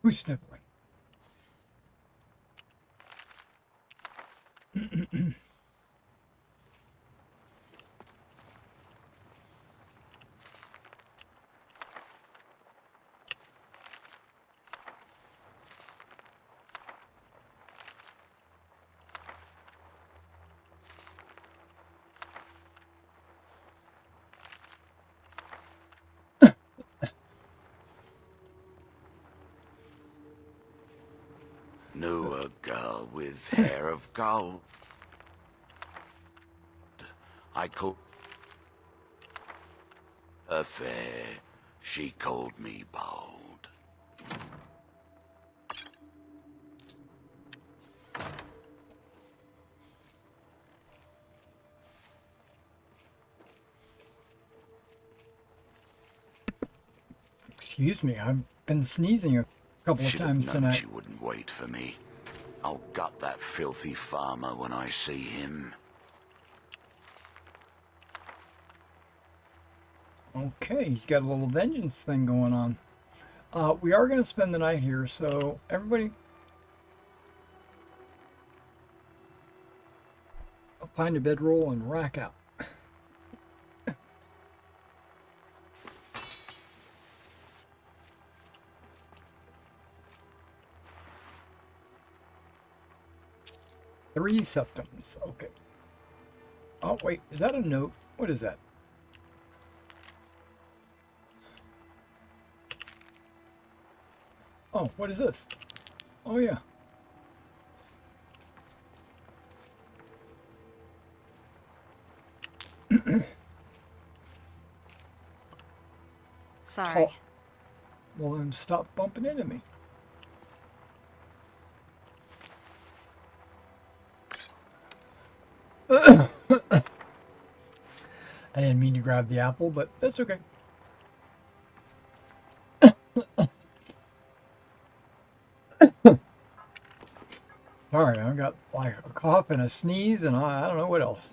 Who's sniffling? with hair of gold. I called her fair, she called me bold. Excuse me, I've been sneezing a couple of Should have times known tonight. she wouldn't wait for me. I'll gut that filthy farmer when I see him. Okay, he's got a little vengeance thing going on. We are going to spend the night here, so everybody find a bedroll and rack out. Three septums. Okay. Oh, wait. Is that a note? What is that? Oh, what is this? Oh, yeah. Sorry. Oh. Well, then stop bumping into me. I didn't mean to grab the apple, but that's okay. Sorry, I've got like a cough and a sneeze, and I don't know what else.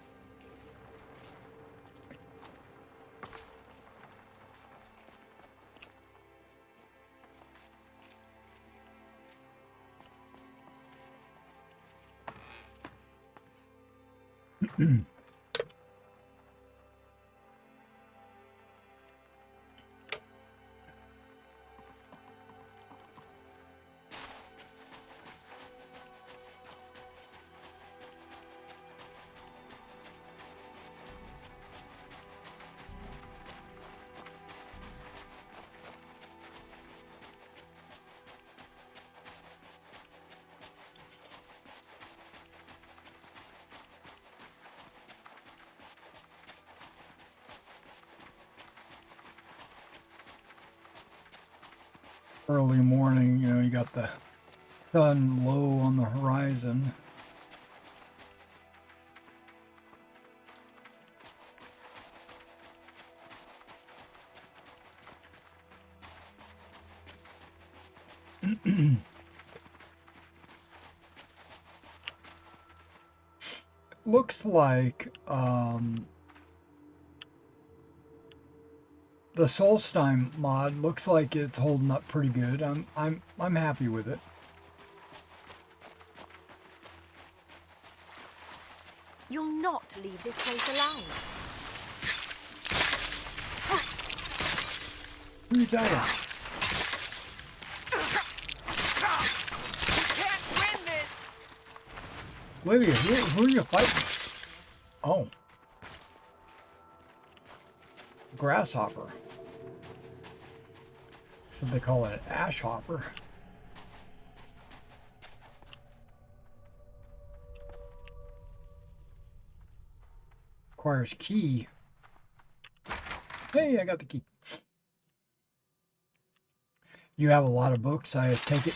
Early morning, you know, you got the sun low on the horizon. Looks like the Solstein mod looks like it's holding up pretty good. I'm happy with it. You'll not leave this place alive. Who are you telling? You can't win this! Lydia, who are you fighting? Oh. Grasshopper. So they call it an ash hopper. Requires key. Hey, I got the key. You have a lot of books, I take it.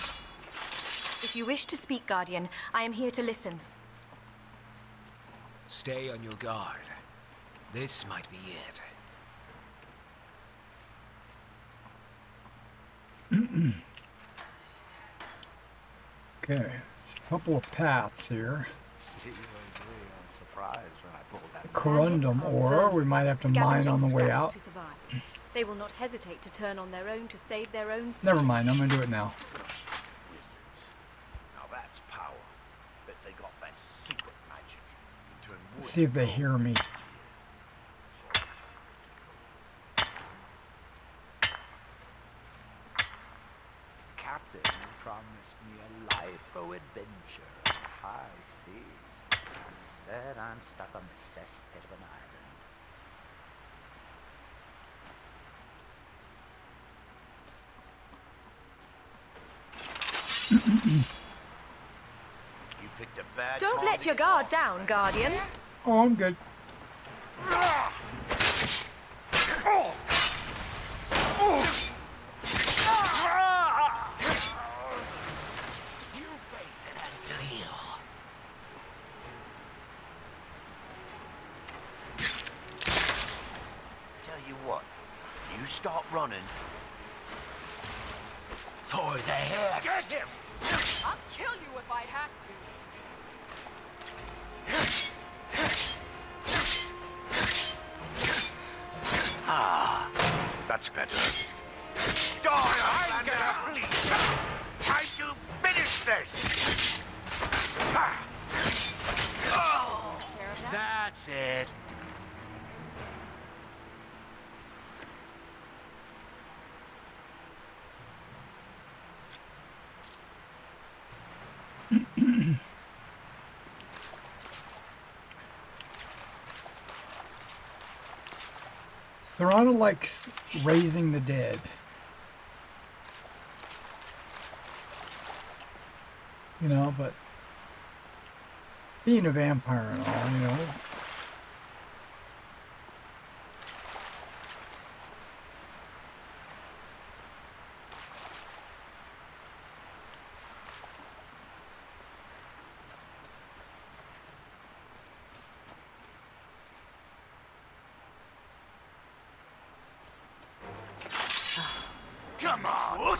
If you wish to speak, Guardian, I am here to listen. Stay on your guard. This might be it. Okay, a couple of paths here. Corundum ore, we might have to mine on the way out. They will not hesitate to turn on their own to save their own skin. Never mind, I'm gonna do it now. Now that's power. Bet they got that secret magic. Turn wood Let's see if they hear me. Captain promised me a life of adventure on high seas. Instead, I'm stuck on the cesspit of an island. You Let your guard down, Guardian. Oh, I'm good. Tell you what, you start running. For the heft. Get him! I'll kill you if I have to. Ah, that's better. Die, I'm gonna bleed. Time to finish this. Ah. Oh. That's it. Serrano likes raising the dead. You know, but being a vampire and all, you know. Come on!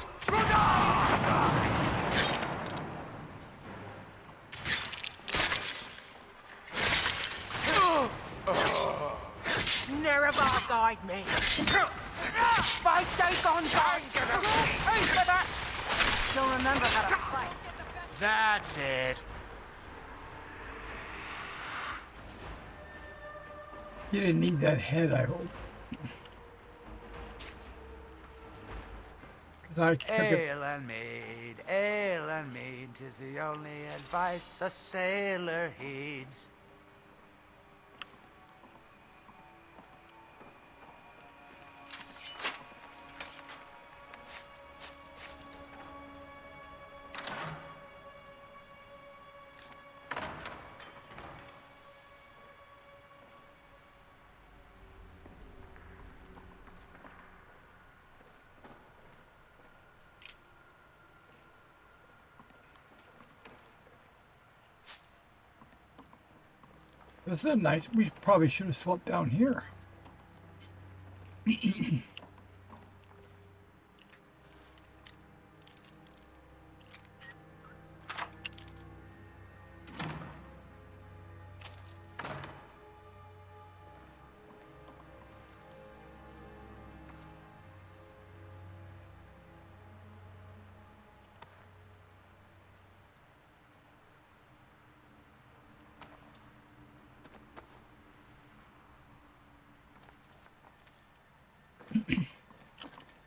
Nerevar guide me. Fight Dagon guide. Hey, for that. Still remember how to fight. That's it. You didn't need that head, I hope. I took it. Ale and mead, 'tis the only advice a sailor heeds. This is nice. We probably should have slept down here.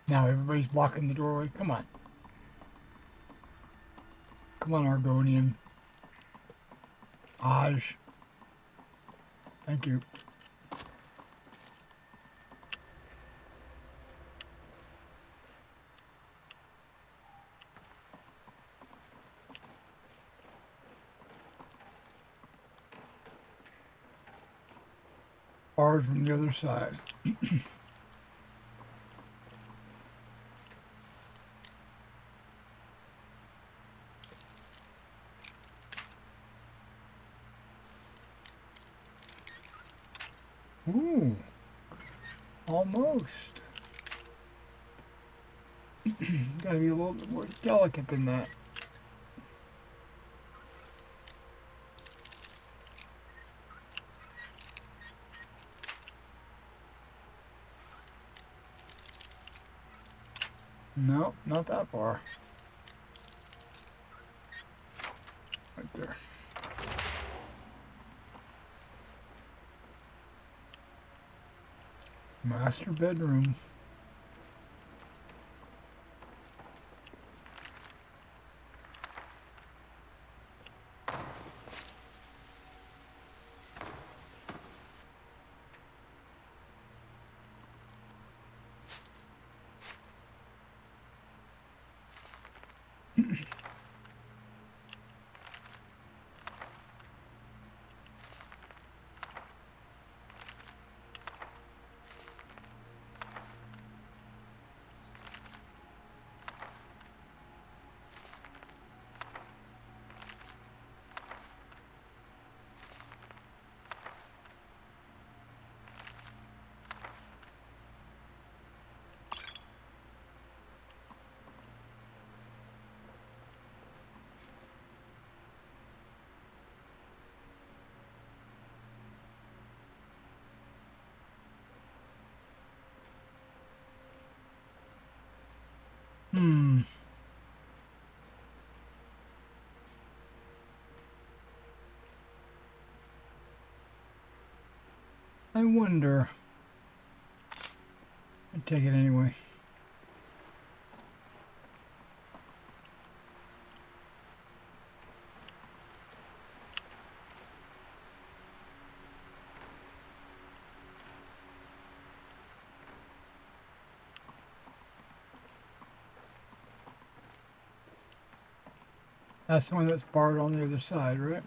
Now everybody's blocking the doorway. Come on. Come on, Argonian. Aj. Thank you. Bars from the other side. Ooh, almost. Gotta be a little bit more delicate than that. No, not that far. Right there. Master bedroom. I wonder. I'd take it anyway. That's the one that's barred on the other side, right?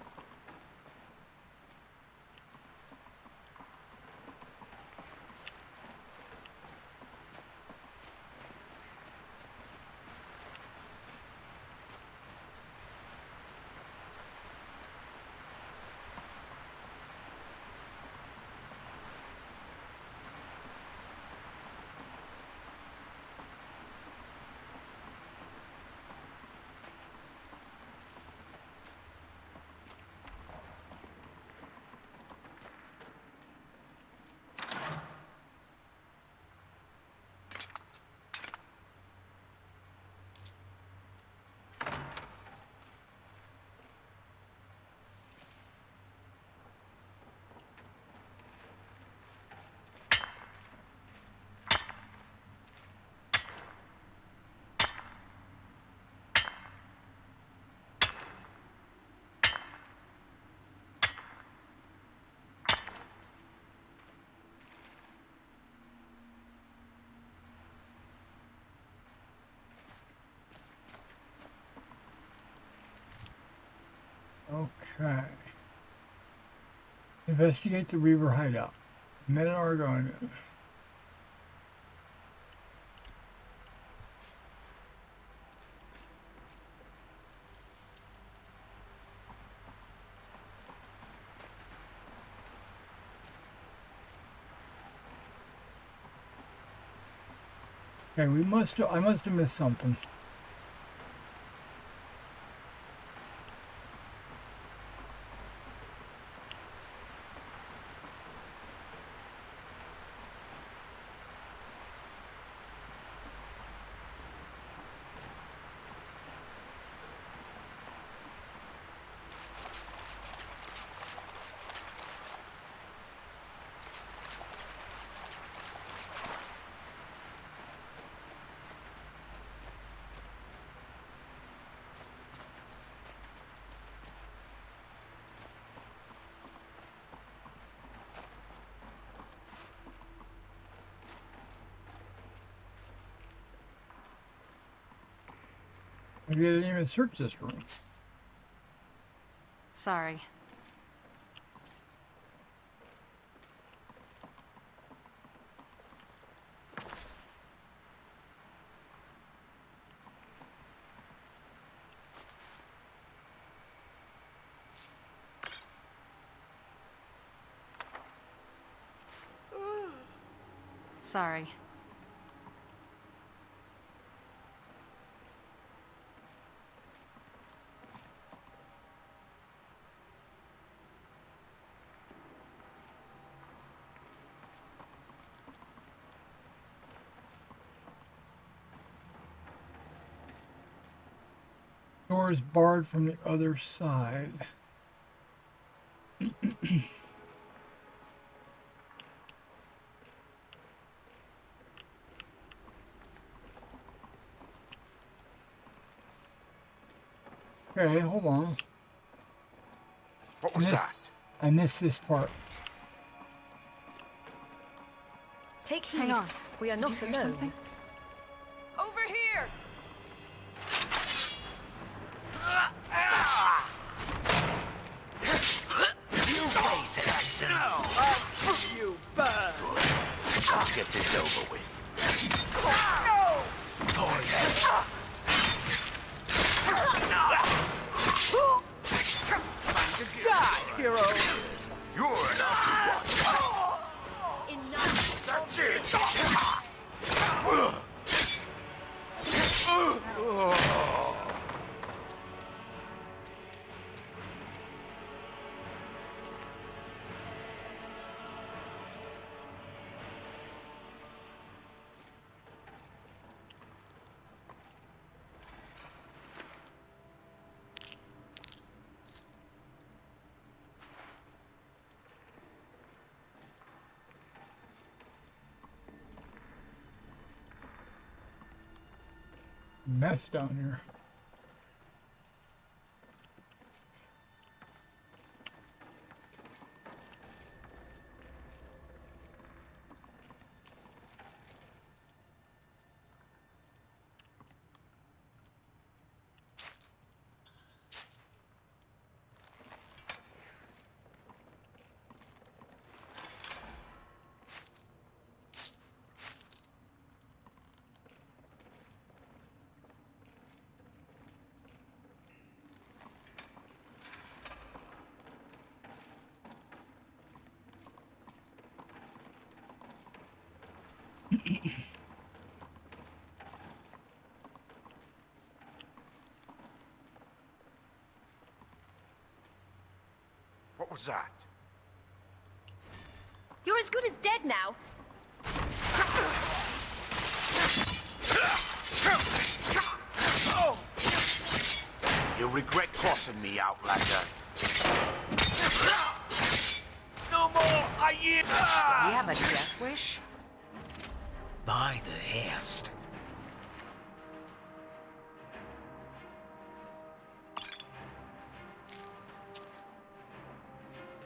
Okay. Investigate the Reaver hideout. Men are going. Okay, I must have missed something. Maybe I didn't even search this room. Sorry. Sorry. Door is barred from the other side. Okay, hold on. What was that? I missed this part. Take heed. Hang on. We are Did not you hear alone. something? Over here! You face it, Anthony. I'll see you burn. Let's get this over with. Just die, hero. You're not one. Enough. That's it. Mess down here. What was that? You're as good as dead now. You'll regret crossing me, Outlander. No more! I yield! You have a death wish? By the haste.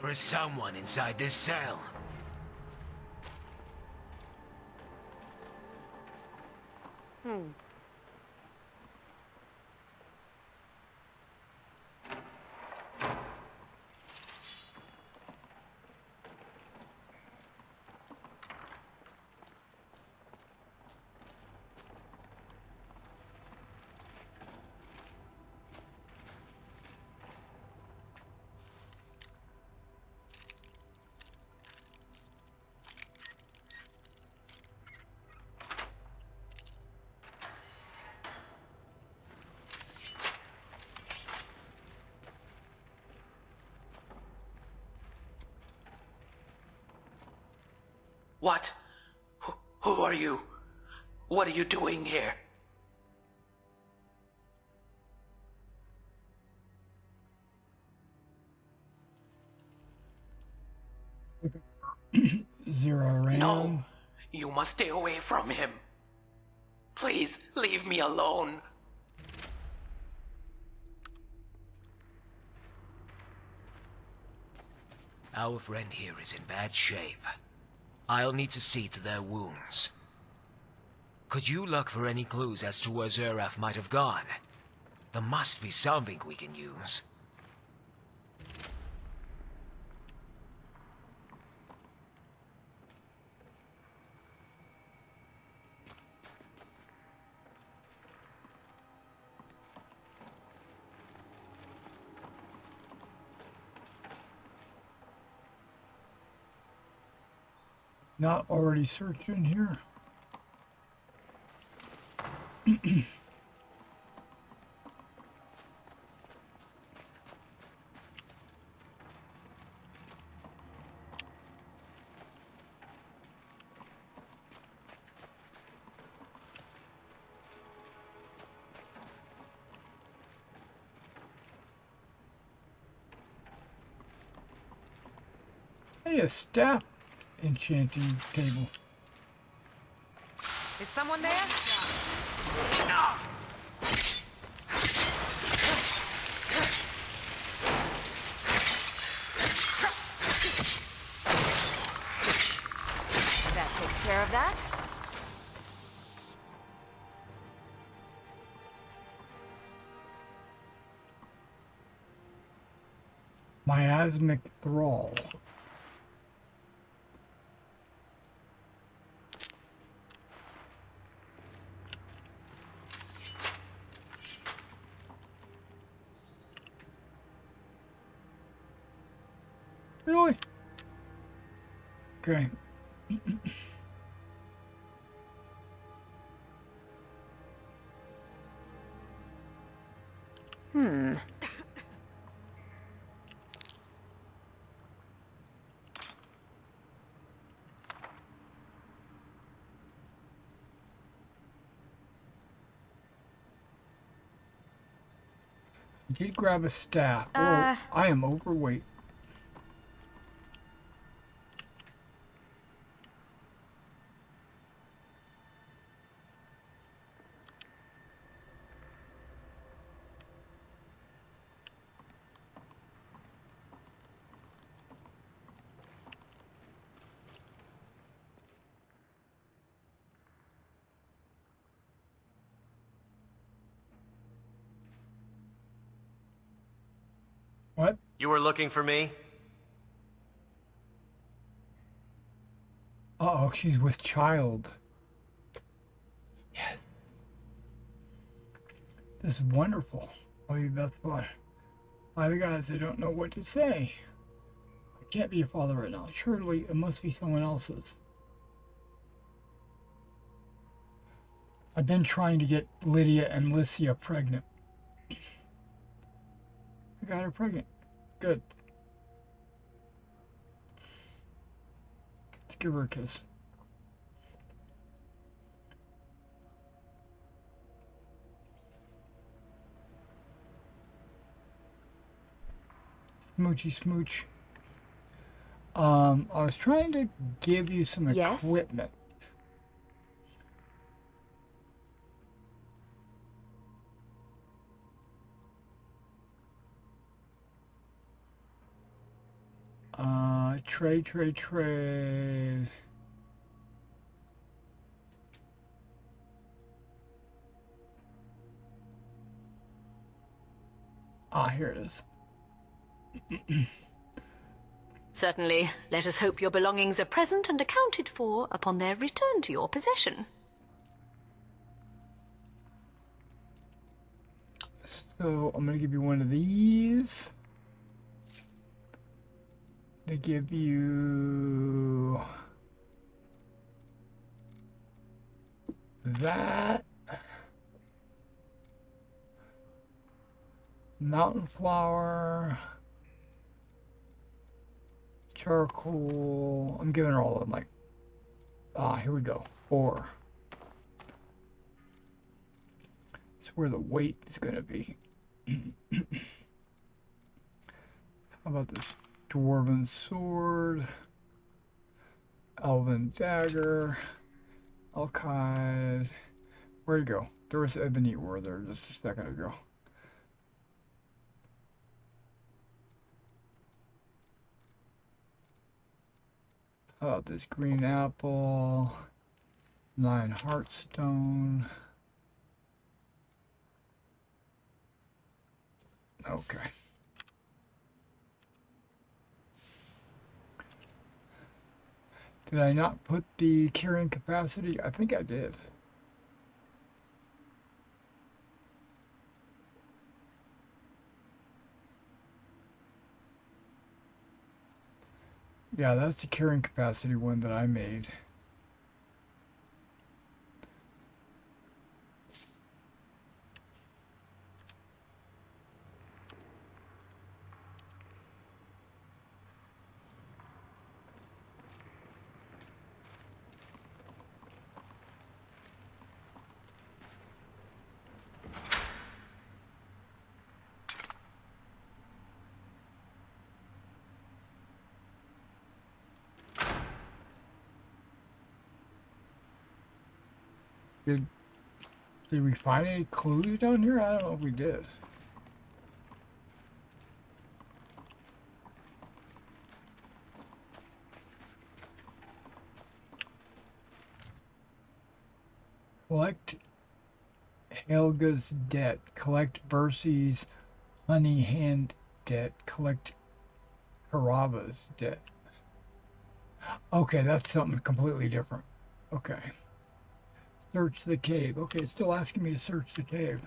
There is someone inside this cell. What? Who are you? What are you doing here? Zero RAM. No, you must stay away from him. Please, leave me alone. Our friend here is in bad shape. I'll need to see to their wounds. Could you look for any clues as to where Zeraf might have gone? There must be something we can use. Not already searching here. Hey, a staff enchanting table. Is someone there? That takes care of that. Miasmic thrall. Really? Okay. Did grab a staff. Oh, I am overweight. You were looking for me? Uh-oh, she's with child. Yes. This is wonderful. Oh, that's fun. Hi guys, I don't know what to say. I can't be a father right now. Surely it must be someone else's. I've been trying to get Lydia and Lycia pregnant. I got her pregnant. Good. Let's give her a kiss. Smoochy smooch. I was trying to give you some equipment. Trade. Ah, here it is. Certainly. Let us hope your belongings are present and accounted for upon their return to your possession. So, I'm going to give you one of these. To give you that. Mountain flower. Charcoal. I'm giving her all of them, like, here we go. 4. It's where the weight is going to be. How about this dwarven sword? Elven dagger. Alkide. Where'd it go? There was ebony ore there just a second ago. How about this green apple? 9 heartstone. Okay. Did I not put the carrying capacity? I think I did. Yeah, that's the carrying capacity one that I made. Did we find any clues down here? I don't know if we did. Collect Helga's debt. Collect Bercy's honey hand debt. Collect Carava's debt. Okay, that's something completely different. Okay. Search the cave. Okay, it's still asking me to search the cave.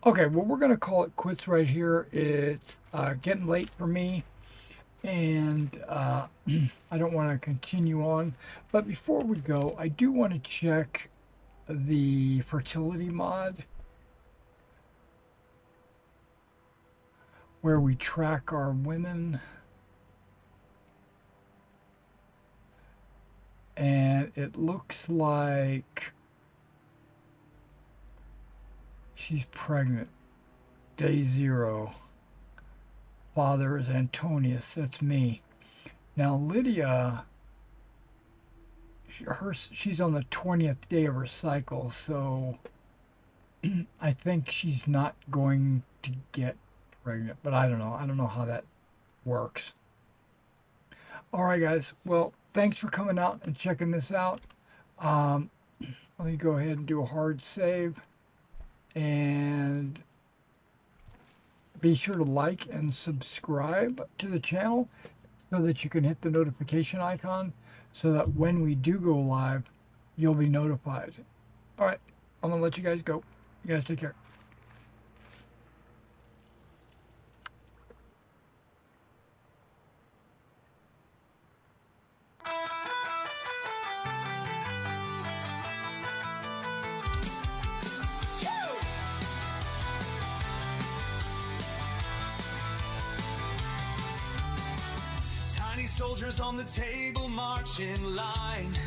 Okay, well, we're going to call it quits right here. It's getting late for me, and I don't want to continue on. But before we go, I do want to check the fertility mod, where we track our women. And it looks like she's pregnant. Day 0. Father is Antonius. That's me. Now Lydia, she's on the 20th day of her cycle, so I think she's not going to get pregnant. But I don't know. I don't know how that works. All right, guys. Well, thanks for coming out and checking this out. Let me go ahead and do a hard save. And be sure to like and subscribe to the channel so that you can hit the notification icon so that when we do go live, you'll be notified. All right, I'm going to let you guys go. You guys take care. Tiny soldiers on the table march in line.